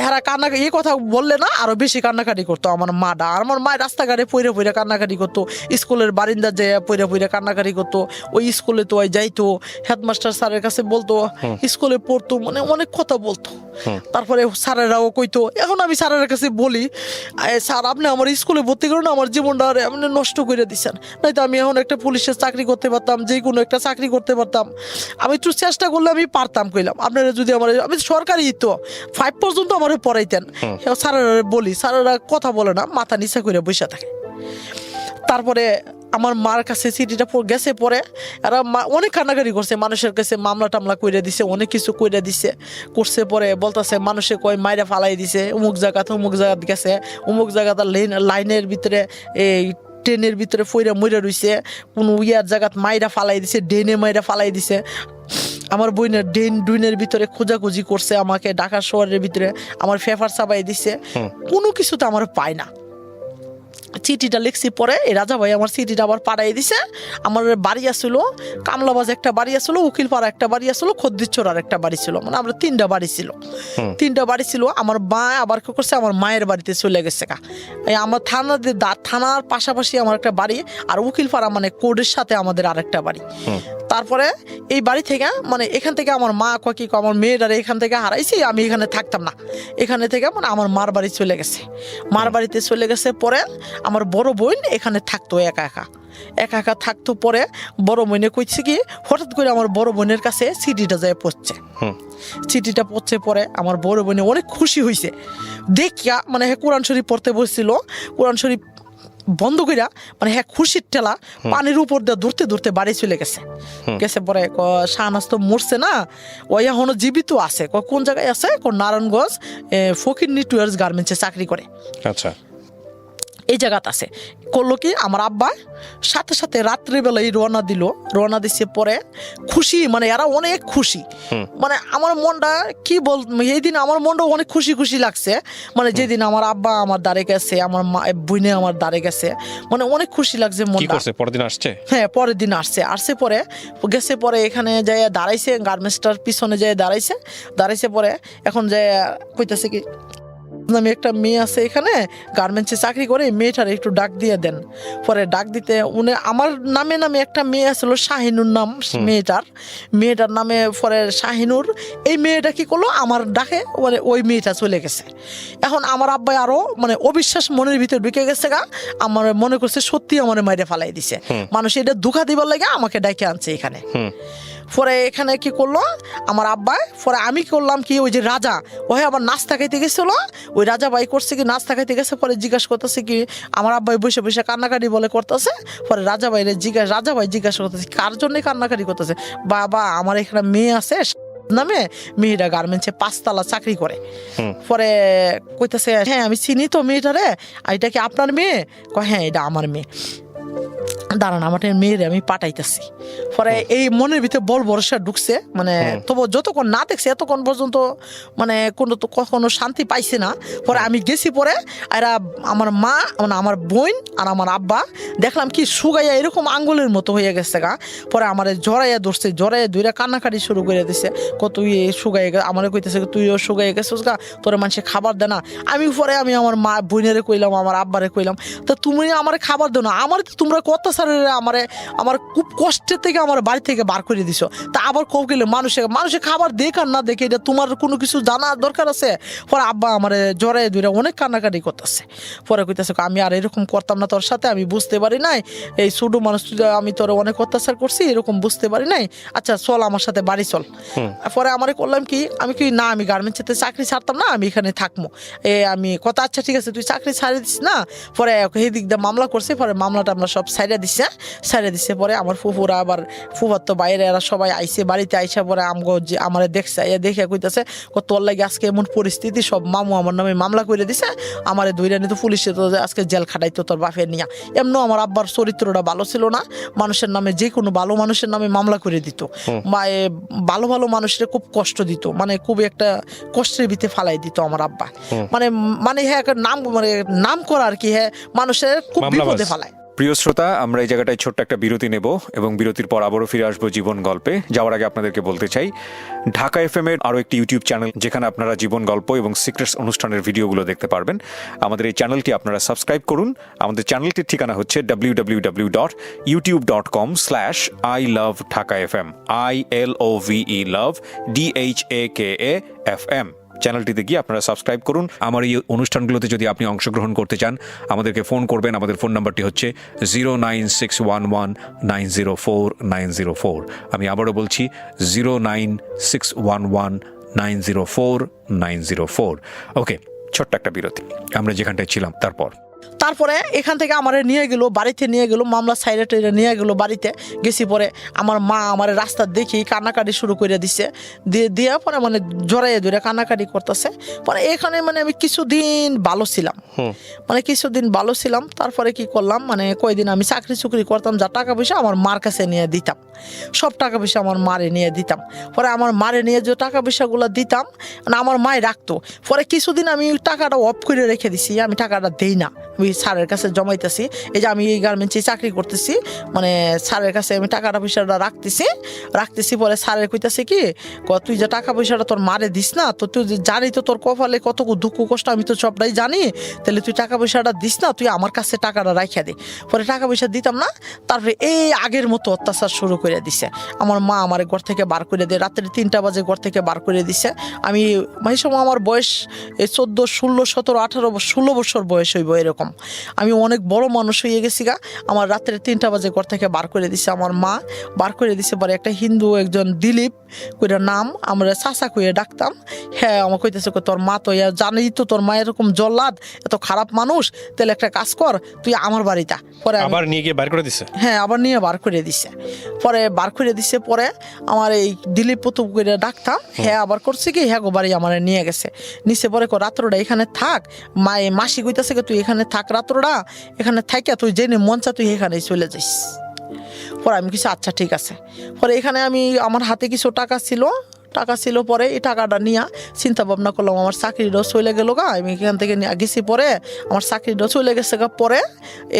এরা কান্নাকাটি এই কথা বললে না আরো বেশি কান্নাকাটি করতো আমার মাটা। আর আমার মা রাস্তাঘাটে পইরা পইরা কান্নাকাটি করতো, স্কুলের বারিন্দা যেয়ে পইরা পইরা কান্নাকাটি করতো। ওই স্কুলে তো যাইতো, হেডমাস্টার স্যারের কাছে বলতো, স্কুলে পড়তো, মানে অনেক কথা বলতো। তারপরে স্যারেরাও কইতো, এখন আমি স্যারের কাছে বলি, স্যার আপনি আমার স্কুলে ভর্তি করুন, আমার জীবনটা এমনি নষ্ট করে দিচ্ছেন, নয়তো আমি এখন একটা পুলিশের চাকরি করতে পারতাম, যে কোনো একটা চাকরি করতে পারতাম, আমি একটু চেষ্টা করলে আমি পারতাম। কইলাম আপনারা যদি আমার, আমি সরকারি তো 5 পর্যন্ত আমার পড়াইতেন। স্যারেরা বলি, স্যারেরা কথা বলে না, মাথা নিচা করে বসে থাকে। তারপরে আমার মার কাছে চিঠিটা গেছে, পরে এরা অনেক কান্নাকাটি করছে, মানুষের কাছে মামলা টামলা কইরা দিছে, অনেক কিছু কইরা দিছে করছে। পরে বলতেছে মানুষে কয় মাইরা ফালাই দিছে, অমুক জায়গাতে গেছে, অমুক জায়গাতে লাইনের ভিতরে এই ট্রেনের ভিতরে ফইরা মইরা রইছে, কোনো ইয়ার জায়গাত মাইরা ফালাই দিছে, ডেনে মাইরা ফালাই দিছে। আমার বোনের ডুইনের ভিতরে খোঁজাখুঁজি করছে, আমাকে ঢাকা শহরের ভিতরে আমার ফেফার চাপাই দিছে, কোনো কিছু তো আমার পায় না। চিঠিটা লিখছি, পরে এই রাজা ভাই আমার চিঠিটা আবার পাঠাই দিছে। আমার বাড়ি আসছিল কামলাবাজ একটা বাড়ি আসছিল, উকিলপাড়া একটা বাড়ি আসছিল, খদ্দিরচর একটা বাড়ি ছিল, মানে আমরা 3টা বাড়ি ছিল। 3টা বাড়ি ছিল। আমার মা আবার কি করছে, আমার মায়ের বাড়িতে চলে গেছে গা। এই আমার থানার পাশাপাশি আমার একটা বাড়ি, আর উকিলপাড়া মানে কোর্টের সাথে আমাদের আরেকটা বাড়ি। তারপরে এই বাড়ি থেকে, মানে এখান থেকে আমার মা কি আমার মেয়েটারে এখান থেকে হারাইছি, আমি এখানে থাকতাম না, এখানে থেকে মানে আমার মার বাড়ি চলে গেছে। মার বাড়িতে চলে গেছে, পরে আমার বড় বোন এখানে থাকতো একা একা থাকতো। পরে বড় বোনে কইছে কি, হঠাৎ করে আমার বড় বোনের কাছে চিঠিটা যায় পড়ছে। চিঠিটা পড়ছে, পরে আমার বড় বোনে অনেক খুশি হয়েছে দেখিয়া, মানে কোরআন শরীফ পড়তে বসছিল, কোরআন শরীফ বন্ধ কইরা, মানে হ্যাঁ খুশির টেলা পানির উপর দিয়ে ধরতে বাড়ি চলে গেছে। পরে শাহনাজ তো মরছে না, ওই এখনো জীবিত আছে। কোন জায়গায় আছে? নারায়ণগঞ্জ ফকির নেটওয়ার্কস গার্মেন্টসে চাকরি করে। আচ্ছা, এই জায়গাতে আছে। করলো কি, আমার আব্বা সাথে সাথে রাত্রিবেলায় রওনা দিচ্ছে। পরে খুশি, মানে এরা অনেক খুশি, মানে আমার মনটা কি বল, এই দিন আমার মনটা অনেক খুশি লাগছে। মানে যেদিন আমার আব্বা আমার দ্বারে গেছে, আমার মা বোনে আমার দ্বারে গেছে, মানে অনেক খুশি লাগছে মনটা। পরের দিন আসছে? হ্যাঁ, পরের দিন আসছে। পরে গেছে, পরে এখানে যাই দাঁড়াইছে, গার্মেন্টসটার পিছনে যাই দাঁড়াইছে। পরে এখন যাই কইতাছে কি, আমি একটা মেয়ে আছে এখানে গার্মেন্টসে চাকরি করে, মেয়েটার একটু ডাক দিয়ে দেন। পরে ডাক দিতে উনি আমার নামে একটা মেয়ে আসলো, শাহিনুর নাম মেয়েটার নামে। পরে শাহিনুর এই মেয়েটা কি করলো, আমার ডাকে মানে ওই মেয়েটা চলে গেছে। এখন আমার আব্বাই আরো মানে অবিশ্বাস মনের ভিতরে ঢুকে গেছে গা, আমার মনে করছে সত্যি আমার মাইরে ফালাই দিছে, মানুষ এটা ধোঁকা দিবার লাগে আমাকে ডাকে আনছে এখানে। পরে এখানে কি করলো আমার আব্বা, পরে আমি করলাম কি, ওই যে রাজা ওই আবার নাস্তা খাইতে গেছিল, ওই রাজা ভাই করছে কি নাস্তা খাইতে গেছে। পরে জিজ্ঞাসা করতেছে কি, আমার আব্বাই বসে বসে কান্নাকাটি বলে করতেছে। পরে রাজা ভাই জিজ্ঞাসা করতেছে কার জন্য কান্নাকাটি করতেছে। বাবা আমার এখানে মেয়ে আছে নামে, মেয়েটা গার্মেন্টসে 5 তলা চাকরি করে। পরে কইতেছে, হ্যাঁ আমি চিনি তো মেয়েটারে, এটা কি আপনার মেয়ে? হ্যাঁ এটা আমার মেয়ে, দাঁড়ান আমার মেয়েরে আমি পাঠাইতেছি। পরে এই মনের ভিতরে বল ভরসা ঢুকছে, মানে তবু যতক্ষণ না দেখছে এতক্ষণ পর্যন্ত মানে কখনো শান্তি পাইছে না। পরে আমি গেছি, পরে এরা আমার মা, মানে আমার বোন আর আমার আব্বা দেখলাম কি শুকাইয়া এরকম আঙ্গুলের মতো হয়ে গেছে গা। পরে আমার জড়াইয়া ধরে কান্নাকাটি শুরু করে দিছে, তুই শুকাই গে, আমার কইতেছে তুইও শুকাই গেছিস গা, তোর মানুষে খাবার দে না। আমি আমার মা বোনেরে কইলাম, আমার আব্বারে কইলাম, তা তুমি আমার খাবার দো না, আমার তোমরা কত সারে আমার খুব কষ্টের থেকে আমার বাড়ি থেকে বার করে দিছো। তা আবার কও গেলে মানুষে খাবার দেখ আর না দেখে, এটা তোমার কোনো কিছু জানার দরকার আছে? পরে আব্বা আমার জড়াই ধরে অনেক কান্নাকাটি করতেছে। পরে কইতেছে আমি আর এরকম করতাম না তোর সাথে, আমি বুঝতে পারি নাই, এই ছোট মানুষ আমি তোর অনেক অত্যাচার করছি, এরকম বুঝতে পারি নাই, আচ্ছা চল আমার সাথে বাড়ি চল। পরে আমারে করলাম কি, আমি কি না আমি গার্মেন্টসে চাকরি ছাড়তাম না, আমি এখানে থাকবো। আমি কথা আচ্ছা ঠিক আছে তুই চাকরি ছাড়ে দিস না। পরে এই দিক দিয়ে মামলা করছে, পরে মামলাটা আমরা সব সাইডে দিছে। পরে আমার ফুফুরা আবার ফুফার তো বাইরে এরা সবাই আইসে, বাড়িতে আইসা পরে আমার দেখছে, দেখে কইতেছে তোর লাগে আজকে এমন পরিস্থিতি, সব মামু আমার নামে মামলা করে দিছে, আমার ধইরা নিত পুলিশে, তো আজকে জেল খাটাইতো তোর বাপের নিয়া। এমন আমার আব্বার চরিত্রটা ভালো ছিল না, মানুষের নামে যে কোনো ভালো মানুষের নামে মামলা করে দিত, বা ভালো মানুষের খুব কষ্ট দিত, মানে খুব একটা কষ্টের ভিতরে ফালাই দিত আমার আব্বা। মানে হ্যাঁ নাম করা আর কি, হ্যাঁ মানুষের খুব বিপদে ফালায়। প্রিয় শ্রোতা, আমরা এই জায়গাটায় ছোট্ট একটা বিরতি নেব এবং বিরতির পর আবারও ফিরে আসবো জীবন গল্পে। যাওয়ার আগে আপনাদেরকে বলতে চাই, ঢাকা এফএম এর আরও একটি ইউটিউব চ্যানেল যেখানে আপনারা জীবন গল্প এবং সিক্রেটস অনুষ্ঠানের ভিডিওগুলো দেখতে পারবেন। আমাদের এই চ্যানেলটি আপনারা সাবস্ক্রাইব করুন। আমাদের চ্যানেলটির ঠিকানা হচ্ছে www.youtube.com/ilovedhakafm ILOVE love DHAKAFM। চ্যানেলটিতে গিয়ে আপনারা সাবস্ক্রাইব করুন। আমার এই অনুষ্ঠানগুলোতে যদি আপনি অংশগ্রহণ করতে চান, আমাদেরকে ফোন করবেন। আমাদের ফোন নাম্বারটি হচ্ছে 09611904904। আমি আবারও বলছি 09611904904। ওকে, ছোট্ট একটা বিরতি, আমরা যেখানটায় ছিলাম তারপরে এখান থেকে আমার নিয়ে গেল বাড়িতে, নিয়ে গেল মামলা সাইডে টাইডে নিয়ে গেল বাড়িতে। গেছি পরে আমার মা আমার রাস্তা দেখি কান্নাকাটি শুরু করে দিছে, দিয়ে পরে মানে জড়াইয়ে ধরে কান্নাকাটি করতেছে। পরে এখানে মানে আমি কিছুদিন ভালো ছিলাম, তারপরে কি করলাম, মানে কয়দিন আমি চাকরি করতাম, যা টাকা পয়সা আমার মার কাছে নিয়ে দিতাম, সব টাকা পয়সা আমার মারে নিয়ে দিতাম। পরে আমার মারে নিয়ে যে টাকা পয়সাগুলো দিতাম মানে আমার মায় রাখতো। পরে কিছুদিন আমি টাকাটা অফ করে রেখে দিছি, আমি টাকাটা দেই না, আমি স্যারের কাছে জমাইতেছি। এই যে আমি এই গার্মেন্টসে চাকরি করতেছি, মানে স্যারের কাছে আমি টাকাটা পয়সাটা রাখতেছি। পরে স্যারের কইতেছে কি, তুই যে টাকা পয়সাটা তোর মারে দিস না, তো তুই জানি তো তোর কপালে কত দুঃখ কষ্ট, আমি তো সবটাই জানি, তাহলে তুই টাকা পয়সাটা দিস না, তুই আমার কাছে টাকাটা রাখিয়া দে। পরে টাকা পয়সা দিতাম না, তারপরে এই আগের মতো অত্যাচার শুরু করে দিছে। আমার মা আমার ঘর থেকে বার করে দেয়, রাত্রে 3টা বাজে ঘর থেকে বার করে দিছে। আমি এই সময় আমার বয়স 14, 16, 17, 18, 16 বছর বয়স হইব এরকম। আমি অনেক বড় মানুষ হয়ে গেছি গা। আমার রাত্রে 3টা বাজে ঘর থেকে বার করে দিছে আমার মা, বার করে দিছে। পরে একটা হিন্দু একজন দিলীপ কইরা নাম, আমরা চাচা কইয়া ডাকতাম। হ্যাঁ, আমার কইতেছে তোর মা তো জানি তো তোর মা এরকম জল্লাদ, এত খারাপ মানুষ, তাহলে একটা কাজ কর, তুই আমার বাড়িতে। পরে আবার নিয়ে গিয়ে বার করে দিছে। হ্যাঁ, আবার নিয়ে বার করে দিছে। পরে আমার এই দিলীপ পুতুপ করে ডাকতাম। হ্যাঁ, আবার করছে কি, হ্যাঁ গো বাড়ি আমার নিয়ে গেছে। নিচে পরে রাত্রটা এখানে থাক, মাসি কইতাছে তুই এখানে থাক, রাত্রটা এখানে থাকিয়া তুই জেনে মন চা তুই এখানেই চলে যাইস। পরে আমি কিছু আচ্ছা ঠিক আছে। পরে এখানে আমি আমার হাতে কিছু টাকা ছিল, পরে এই টাকাটা নিয়ে চিন্তা ভাবনা করলাম আমার চাকরিটাও চলে গেল গা, আমি এখান থেকে নিয়ে গেছি। পরে আমার চাকরিটাও চলে গেছে গা। পরে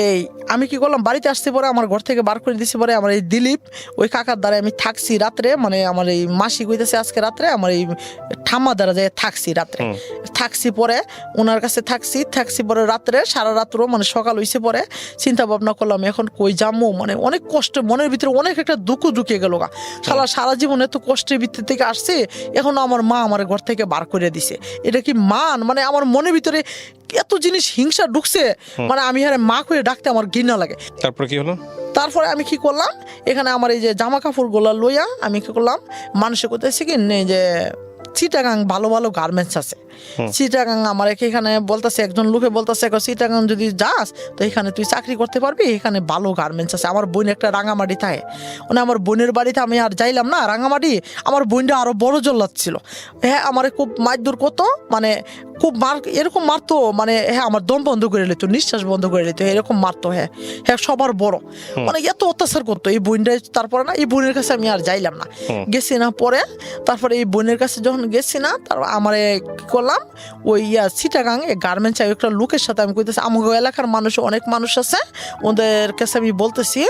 এই আমি কি করলাম, বাড়িতে আসতে পরে আমার ঘর থেকে বার করে দিছি। পরে আমার এই দিলীপ ওই কাকার দ্বারা আমি থাকছি রাত্রে, মানে আমার এই মাসি কইতেছে আজকে রাত্রে আমার এই ঠাম্মা দ্বারা যায় থাকছি রাত্রে। পরে ওনার কাছে থাকছি পরে রাত্রে সারা রাত্র মানে সকাল হইছে। পরে চিন্তা ভাবনা করলাম এখন কই যাবো, মানে অনেক কষ্ট, মনের ভিতরে অনেক একটা দুঃখ ঢুকে গেল গা। সারা জীবন এত কষ্টের ভিতর থেকে আসছে, এখন আমার মা আমার ঘর থেকে বার করে দিছে। এটা কি মান? মানে আমার মনের ভিতরে এত জিনিস হিংসা ঢুকছে, মানে আমি আরে মা করে ডাকতে আমার ঘৃণা লাগে। তারপর কি হলো? তারপরে আমি কি করলাম, এখানে আমার এই যে জামা কাপড় গুলা লইয়া আমি কি করলাম, মানুষের কোথায় কি যে চিটাগাং ভালো ভালো গার্মেন্টস আছে, চিটাগাং আমার এখানে বলতেছে, একজন লোকে বলতেছে চিটাগাং যদি যাস তো এখানে তুই চাকরি করতে পারবি, এখানে ভালো গার্মেন্টস আছে। আমার বোন একটা রাঙামাটি থাকে, মানে আমার বোনের বাড়িতে আমি আর যাইলাম না রাঙামাটি, আমার বোনটা আরো বড় জল্লাদ ছিল। হ্যাঁ, আমার খুব মারধর করতো, মানে খুব এরকম মারতো, মানে হ্যাঁ আমার দম বন্ধ করে নিত, নিঃশ্বাস বন্ধ করে নিত, এরকম মারতো। হ্যাঁ সবার বড়, মানে এত অত্যাচার করতো এই বোনটা। তারপরে না এই বোনের কাছে আমি আর যাইলাম না, গেছি না। পরে তারপরে এই বোনের কাছে যখন গেছি না, তারপর আমার কি করলাম, ওই চিটাগাং গার্মেন্টস একটা লোকের সাথে আমি কইতেছি, আমাকে এলাকার মানুষ অনেক মানুষ আছে, ওদের কাছে আমি বলতেছি,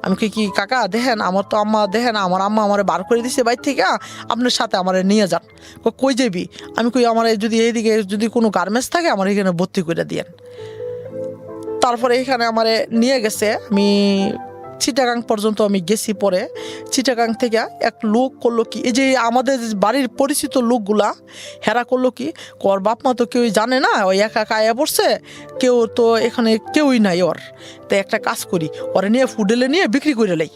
আমি কি কাকা দেখেন আমার তো আম্মা, দেখেন আমার আম্মা আমার বার করে দিছে বাইর থেকে, আপনার সাথে আমার নিয়ে যান। কই যাবি? আমি কই আমার যদি এইদিকে যদি কোনো গার্মেন্টস থাকে আমার এখানে ভর্তি করে দিয়েন। তারপরে এখানে আমার নিয়ে গেছে, আমি চিটাগাং পর্যন্ত আমি গেছি। পরে চিটাগাং থেকে এক লোক করলো কি, এই যে আমাদের বাড়ির পরিচিত লোকগুলা, হেরা করলো কি, ওর বাপ মা তো কেউই জানে না, ওই একা একা আয়া পড়ছে, কেউ তো এখানে কেউই নাই ওর। তাই একটা কাজ করি, ওরা নিয়ে ফুডেলে নিয়ে বিক্রি করে লাই,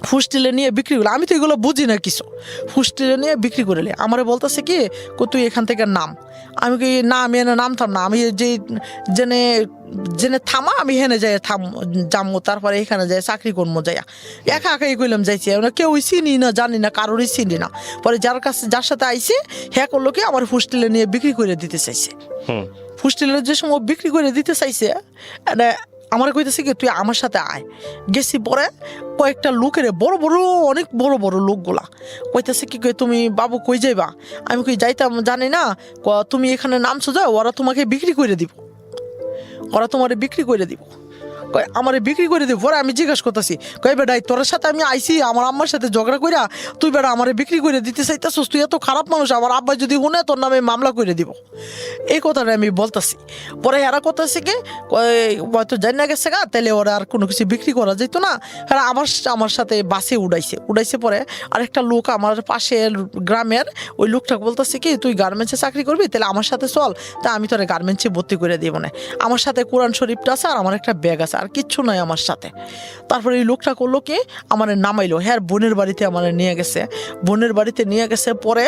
ফুস্টিলে নিয়ে বিক্রি করলে, আমি তো এগুলো বুঝি না কিছু, ফুস্টিলে নিয়ে বিক্রি করে লে। আমারে বলতেছে কি, তুই এখান থেকে নাম। আমি কি না, আমি এনে নামতাম না, আমি যে জেনে থামা, আমি হেনে যাই যামো, তারপরে এখানে যাই চাকরি করবো, যাইয়া একা একাই কইলাম যাইছি, কেউই চিনি না, জানি না, কারোরই চিনি না। পরে যার সাথে আইসি হ্যাঁ করলো কি, আমার ফুস্টিলে নিয়ে বিক্রি করে দিতে চাইছে। ফুস্টিলে যে সময় বিক্রি করে দিতে চাইছে, আমার কইতেছে কি তুই আমার সাথে আয়। গেছি। পরে কয়েকটা লোকের বড় বড় অনেক বড় বড় লোকগুলা কইতেছে কি তুমি বাবু কই যাইবা? আমি কই যাইতাম জানি না, তুমি এখানে নামছো যাও, ওরা তোমাকে বিক্রি করে দিব। ওরা তোমারে বিক্রি করে দিব। কয় আমারে বিক্রি করে দিব। পরে আমি জিজ্ঞাসা করতেছি, কয় বেটাই তোর সাথে আমি আইছি আমার আম্মার সাথে ঝগড়া কইরা, তুই বেটা আমারে বিক্রি করে দিতে চাইতেছিস, তুই এত খারাপ মানুষ, আমার আব্বা যদি শুনে তোর নামে মামলা করে দিব। এই কথাটা আমি বলতেছি। পরে এরা করতেছে কি, হয়তো জানি না গেছে গা, তাহলে ওরা আর কোনো কিছু বিক্রি করা যেত না। এরা আমার সাথে বাসে উড়াইছে। পরে আরেকটা লোক আমার পাশের গ্রামের, ওই লোকটা বলতেছে কি, তুই গার্মেন্টসে চাকরি করবি, তাহলে আমার সাথে চল, তা আমি তোরে গার্মেন্টসে ভর্তি করে দিব না। আমার সাথে কোরআন শরীফটা আছে আর আমার একটা ব্যাগ আছে, আর কিচ্ছু নাই আমার সাথে। তারপরে এই লোকটা করলো কি, আমার নামাইলো, হ্যাঁ বোনের বাড়িতে আমার নিয়ে গেছে। বোনের বাড়িতে নিয়ে গেছে, পরে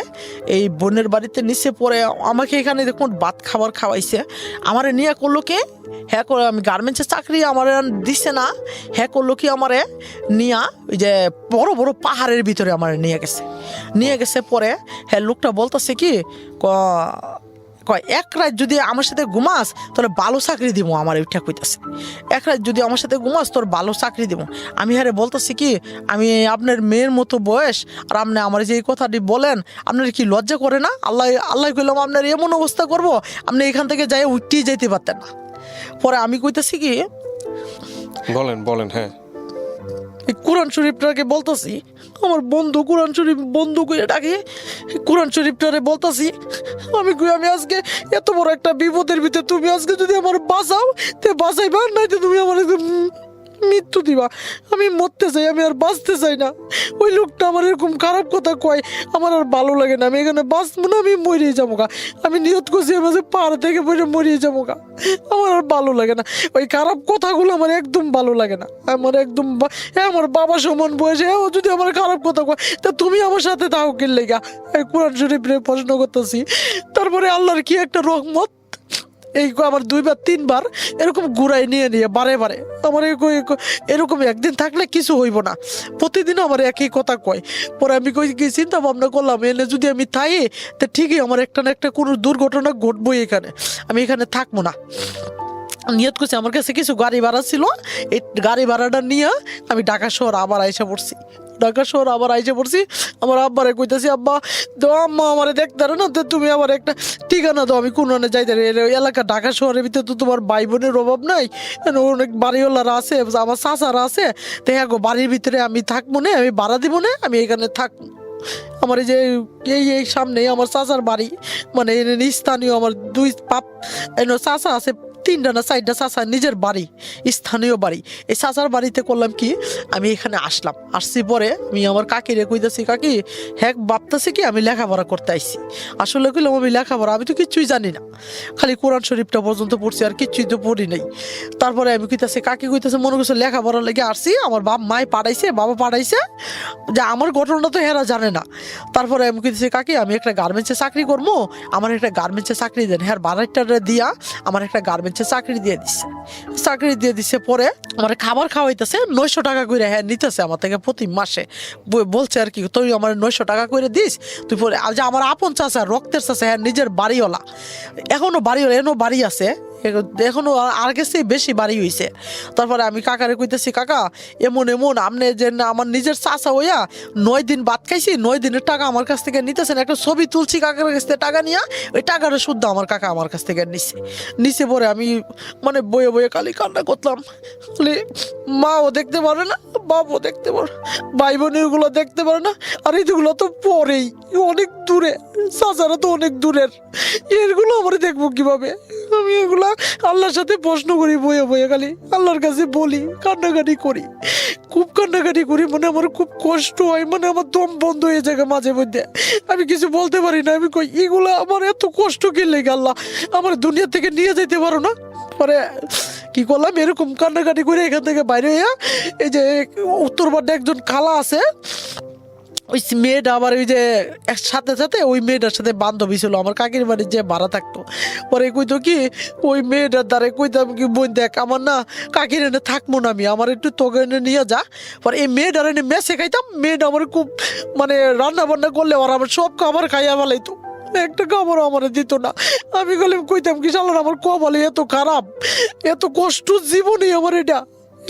এই বোনের বাড়িতে নিচে, পরে আমাকে এখানে দেখুন ভাত খাবার খাওয়াইছে। আমার নিয়ে করলো কি, হ্যাঁ করে আমি গার্মেন্টসের চাকরি আমার দিছে না, হ্যাঁ করলো কি, আমারে নিয়া ওই যে বড় বড় পাহাড়ের ভিতরে আমার নিয়ে গেছে। পরে হ্যাঁ লোকটা বলতেছে কি, কয় এক রাত যদি আমার সাথে ঘুমাস তাহলে ভালো চাকরি দিব। আমার ওইটা কইতাছে, এক রাত যদি আমার সাথে ঘুমাস তোর ভালো চাকরি দিব। আমি হারে বলতেছি কি, আমি আপনার মেয়ের মতো বয়স, আর আপনি আমার যে এই কথাটি বলেন, আপনার কি লজ্জা করে না? আল্লাহ কইলাম আপনার এমন অবস্থা করব, আপনি এখান থেকে যাই উঠতেই যাইতে পারতেন না। পরে আমি কইতাছি কি, বলেন হ্যাঁ। এই কোরআন শরীফটাকে বলতাছি, আমার বন্ধু কোরআন শরীফ বন্ধু কইরা ডাকে, কোরআন শরীফটারে বলতাছি, আমি আজকে এত বড় একটা বিপদের ভিতরে, তুমি আজকে যদি আমার বাঁচাও তে বাঁচাইবা, নাইতে তুমি আমার মৃত্যু দিবা। আমি মরতে চাই, আমি আর বাঁচতে চাই না। ওই লোকটা আমার এরকম খারাপ কথা কয়, আমার আর ভালো লাগে না। আমি এখানে বাঁচবো না, আমি মরিয়ে যাবো গা। আমি নিয়ত করছি আমি পাহাড় থেকে পড়ে মরিয়ে যাবো গা। আমার আর ভালো লাগে না, ওই খারাপ কথাগুলো আমার একদম ভালো লাগে না। আমার একদম আমার বাবা সমান বয়সে ও যদি আমার খারাপ কথা কয়, তা তুমি আমার সাথে তাও কিনলে গা। কোরআন শরীফে প্রশ্ন করতেছি। তারপরে আল্লাহর কি একটা রহমত, এই আবার 2 বার 3 বার এরকম ঘুরাই নিয়ে বারে আমার এরকম একদিন থাকলে কিছু হইব না, প্রতিদিন আমার একই কথা কয়। পরে আমি কি চিন্তা ভাবনা করলাম, এনে যদি আমি থাকি তা ঠিকই আমার একটা না একটা কোনো দুর্ঘটনা ঘটবই, আমি এখানে থাকবো না। নিয়ত করছি, আমার কাছে কিছু গাড়ি ভাড়া ছিল, এই গাড়ি ভাড়াটা নিয়ে আমি ঢাকা শহর আবার আইসা পড়ছি। আমার আব্বারে কইতেছি, আব্বা দাও, আম্মা আমারে দেখতে না, তো তুমি আমার একটা ঠিকানা দাও, আমি কোন যাইতে এলাকা ঢাকা শহরের ভিতরে তো তোমার ভাই বোনের অভাব নাই, অনেক বাড়িওয়ালারা আছে, আমার চাচারা আছে, তো হ্যাঁ গো বাড়ির ভিতরে আমি থাকবো না, আমি ভাড়া দিব না, আমি এখানে থাকবো। আমার এই যে এই সামনেই আমার চাচার বাড়ি, মানে স্থানীয় আমার 2 পাপ চাচা আছে, 3টা না 4টা চাচা নিজের বাড়ি, স্থানীয় বাড়ি। এই চাচার বাড়িতে করলাম কি, আমি এখানে আসছি। পরে আমি আমার কাকিরে কইতেছি, কাকি হ্যাঁ ভাবতেছি কি আমি লেখাপড়া করতে আইছি। আসলে কইলাম আমি লেখাপড়া আমি তো কিচ্ছুই জানি না, খালি কোরআন শরীফটা পর্যন্ত পড়ছি, আর কিচ্ছুই তো পড়ি নাই। তারপরে আমি কইতেছি, কাকি কইতেছে মনে করছে লেখাপড়া লেগে আসছি, আমার বাবা পাঠাইছে, যে আমার ঘটনা তো হেরা জানে না। তারপরে আমি কইতেছি, কাকি আমি একটা গার্মেন্টসে চাকরি করবো, আমার একটা গার্মেন্টসে চাকরি দেন। হ্যাঁ বাড়িটা দিয়া আমার একটা গার্মেন্টসে চাকরি দিয়ে দিচ্ছে। পরে আমার খাবার খাওয়াইতেছে 900 টাকা করে, হ্যাঁ নিতেছে আমার থেকে প্রতি মাসে। বলছে আর কি, তুই আমার 900 টাকা করে দিস, তুই পরে যে আমার আপন চাচা, রক্তের চাচা, হ্যাঁ নিজের বাড়িওয়ালা, এখনো বাড়ি আছে, এখনো আর কাছে বেশি বাড়ি হয়েছে। তারপরে আমি কাকারে কইতেছি, কাকা এমন আপনি যে আমার নিজের চাচা হইয়া 9 দিন ভাত খাইছি, 9 দিনের টাকা আমার কাছ থেকে নিতেছেন। একটা ছবি তুলছি কাকার কাছ থেকে টাকা নিয়ে, ওই টাকাটা শুদ্ধ আমার কাকা আমার কাছ থেকে নিচে। পরে আমি মানে বয়ে খালি কান্না করতাম, খালি মাও দেখতে পারে না, বাবও দেখতে পারে, ভাই বোনেরগুলো দেখতে পারে না, আর এইগুলো তো পরেই অনেক দূরে, চাচারা তো অনেক দূরের, এরগুলো আমার দেখবো কিভাবে? আমি এগুলা আল্লাহর সাথে প্রশ্ন করি, বয়ে খালি আল্লাহর কাছে বলি, কান্নাকাটি করি, মানে আমার খুব কষ্ট হয়, মানে আমার দম বন্ধ হয়ে যায় মাঝে মধ্যে, আমি কিছু বলতে পারি না। আমি কই এগুলা আমার এত কষ্ট কি লেগে, আল্লাহ আমার দুনিয়া থেকে নিয়ে যেতে পারো না? পরে কি করলাম, এরকম কান্নাকাটি করে এখান থেকে বাইরে হইয়া, এই যে উত্তরপাড়ে একজন খালা আছে, ওই মেয়েটা আবার ওই যে সাথে ওই মেয়েটার সাথে বান্ধবী ছিল, আমার কাকির বাড়ির যে ভাড়া থাকতো। পরে কইতো কি, ওই মেয়েটার দ্বারা কইতাম কি, বোন দেখ আমার না কাকির এনে থাকবো না, আমি আমার একটু তোকে এনে নিয়ে যা। পরে এই মেয়েটার এনে মেসে খাইতাম, মেয়েটা আমার খুব মানে রান্না বান্না করলে ওর আমার সব খাবার খাইয়া ফেলাইতো, একটা খাবারও আমার দিত না। আমি কইতাম কি, শালার আমার কপালে এত খারাপ, এত কষ্ট জীবনে আমার এটা,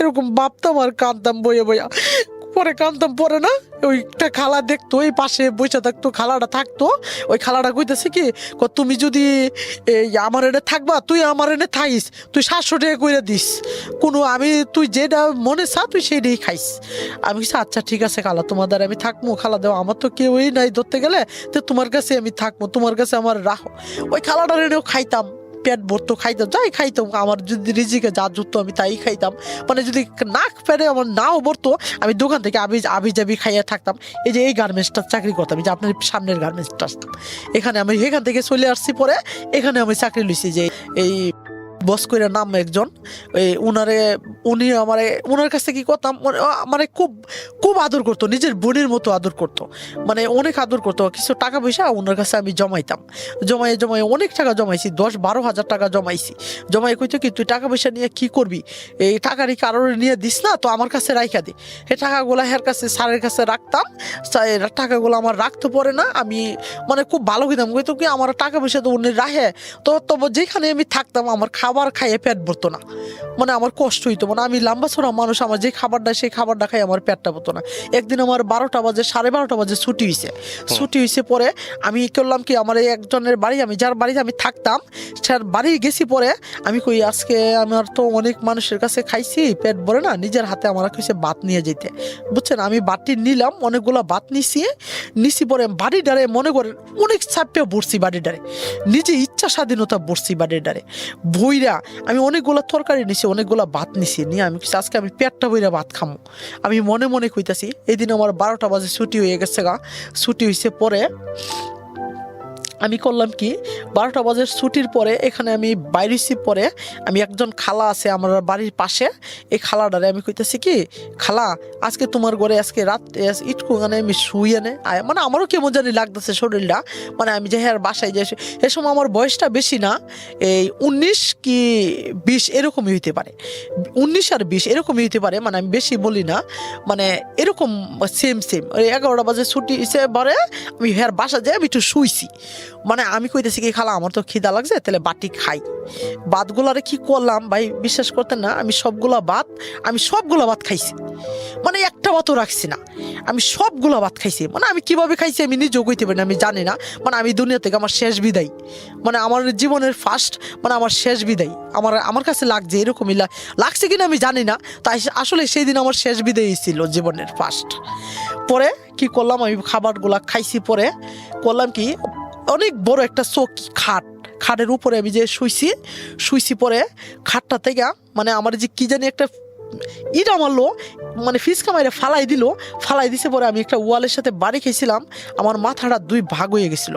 এরকম ভাবতাম আর কাঁদতাম বইয়া। পরে কান্দতাম, পরে না ওইটা খালা দেখতো, এই পাশে বসে থাকতো, খালাটা থাকতো, ওই খালাটা কইতেছে কি তুমি যদি আমার এনে থাকবা, তুই আমার এনে থাইস, তুই 700 টাকা করে দিস, তুই যেটা মনে চা তুই সেইটাই খাইস। আমি কিছু আচ্ছা ঠিক আছে খালা, তোমার দ্বারা আমি থাকবো। খালা দেও, আমার তো কেউই নাই ধরতে গেলে, তো তোমার কাছে আমি থাকবো, তোমার কাছে আমার রাখো। ওই খালাটার এনেও খাইতাম, পেট ভরতো, খাইতাম, যাই খাইতাম, আমার যদি রিজিকে যা জুটতো আমি তাই খাইতাম। মানে যদি নাক পেটে আমার নাও ভরতো, আমি দোকান থেকে আবি যাবি খাইয়া থাকতাম। এই যে এই গার্মেন্টসটা চাকরি করতাম, এই যে আপনার সামনের গার্মেন্টসটা, এখানে আমি এখান থেকে চলে আসছি, পরে এখানে আমি চাকরি লইছি। যে এই বস করে নাম একজন, উনি ওনার কাছে কি করতাম, মানে খুব খুব আদর করতো, নিজের বোনের মতো আদর করতো, মানে অনেক আদর করতো। কিছু টাকা পয়সা ওনার কাছে আমি জমাইতাম, জমাই অনেক টাকা জমাইছি, 10-12 হাজার টাকা জমাইছি। জমাই কইতো কি তুই টাকা পয়সা নিয়ে কি করবি, এই টাকারই কারোর নিয়ে দিস না, তো আমার কাছে রাইখা দি। এই টাকাগুলো হের কাছে, স্যারের কাছে রাখতাম, টাকাগুলো আমার রাখতে পারে না। আমি মানে খুব ভালো হইতাম, কইতো কি আমার টাকা পয়সা তো উনি রাখে, তো তবে যেখানে আমি থাকতাম আমার খাবার খাইয়ে পেট ভরতো না, মানে আমার কষ্ট হইতো। মানে আমি লম্বা ছড়া মানুষ, আমার যে খাবারটা সেই খাবারটা খাই আমার পেটটা ভরতো না। একদিন আমার 12টা বাজে, 12:30 বাজে ছুটি হয়েছে। পরে আমি করলাম কি, আমার এই একজনের বাড়ি, আমি যার বাড়িতে আমি থাকতাম তার বাড়ি গেছি। পরে আমি কই আজকে আমার তো অনেক মানুষের কাছে খাইছি, পেট ভরে না, নিজের হাতে আমার কইছে ভাত নিয়ে যেতে, বুঝছেন। আমি বাটি নিলাম, অনেকগুলো ভাত নিছি। পরে বাড়ি ডারে মনে করেন অনেক চাপে বসছি, বাড়ি ডারে নিজে ইচ্ছা স্বাধীনতা বসছি, বাড়ি ডারে বইরা আমি অনেকগুলো তরকারি নিছি, অনেকগুলো ভাত নিছি, নিয়ে আমি আজকে আমি পেটটা বইরা ভাত খামো। আমি মনে মনে কইতাছি। এদিন আমার 12টা বাজে ছুটি হয়ে গেছে ছুটি হয়েছে। পরে আমি করলাম কি, 12টা বাজে ছুটির পরে এখানে আমি বাইরেছি। পরে আমি একজন খালা আছে আমার বাড়ির পাশে, এই খালাটারে আমি কইতেছি কি, খালা আজকে তোমার ঘরে আজকে রাত ইটকু মানে আমি শুয়ে নে, মানে আমারও কেমন জানি লাগতেছে শরীরটা, মানে আমি যে হ্যাঁ বাসায় যাই। এ সময় আমার বয়সটা বেশি না, এই 19 কি 20 এরকমই হইতে পারে, 19 আর 20 এরকমই হইতে পারে, মানে আমি বেশি বলি না, মানে এরকম সেম ওই 11টা বাজে ছুটি হয়েছে। পরে আমি হ্যাঁ বাসা যাই, আমি একটু শুইছি। মানে আমি কইতেছি কি, খালা আমার তো খিদা লাগছে, তাহলে বাটি খাই। ভাতগুলারে কি করলাম ভাই, বিশ্বাস করতেন না, আমি সবগুলা ভাত খাইছি, মানে একটা ভাতও রাখছি না, আমি সবগুলা ভাত খাইছি। মানে আমি কিভাবে খাইছি আমি নিজেও কইতে পারি না, আমি জানি না। মানে আমি দুনিয়া থেকে আমার শেষ বিদায়, মানে আমার জীবনের ফার্স্ট, মানে আমার শেষ বিদায় আমার কাছে লাগছে, এরকমই লাগছে কিনা আমি জানি না। তাই আসলে সেই দিন আমার শেষ বিদায় ছিল, জীবনের ফার্স্ট। পরে কি করলাম, আমি খাবারগুলা খাইছি। পরে করলাম কি, অনেক বড় একটা চৌকি, খাটের উপরে আমি যে শুইছি। পরে খাটটা থেকে মানে আমার যে কি জানি একটা ইটা মারলো, মানে ফিসকা মাইরে ফালাই দিছে। পরে আমি একটা ওয়ালের সাথে বাড়ি খেয়েছিলাম, আমার মাথাটা 2 ভাগ হয়ে গেছিল,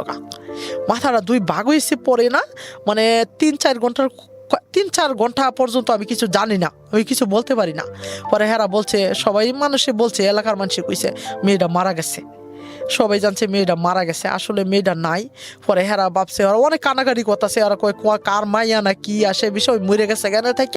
মাথাটা 2 ভাগ হয়েছে। পরে না মানে 3-4 ঘন্টা পর্যন্ত আমি কিছু জানি না, আমি কিছু বলতে পারি না। পরে হেরা বলছে, সবাই মানুষে বলছে, এলাকার মানুষে কইছে মেয়েটা মারা গেছে, সবাই জানছে মেয়েটা মারা গেছে, আসলে মেয়েটা নাই। পরে হেরা ভাবছে, ওরা অনেক কানাকাটি করতেছে, ওরা কয় কার মাইয়া না কি আসে বিষয়, মরে গেছে কেন থাকে।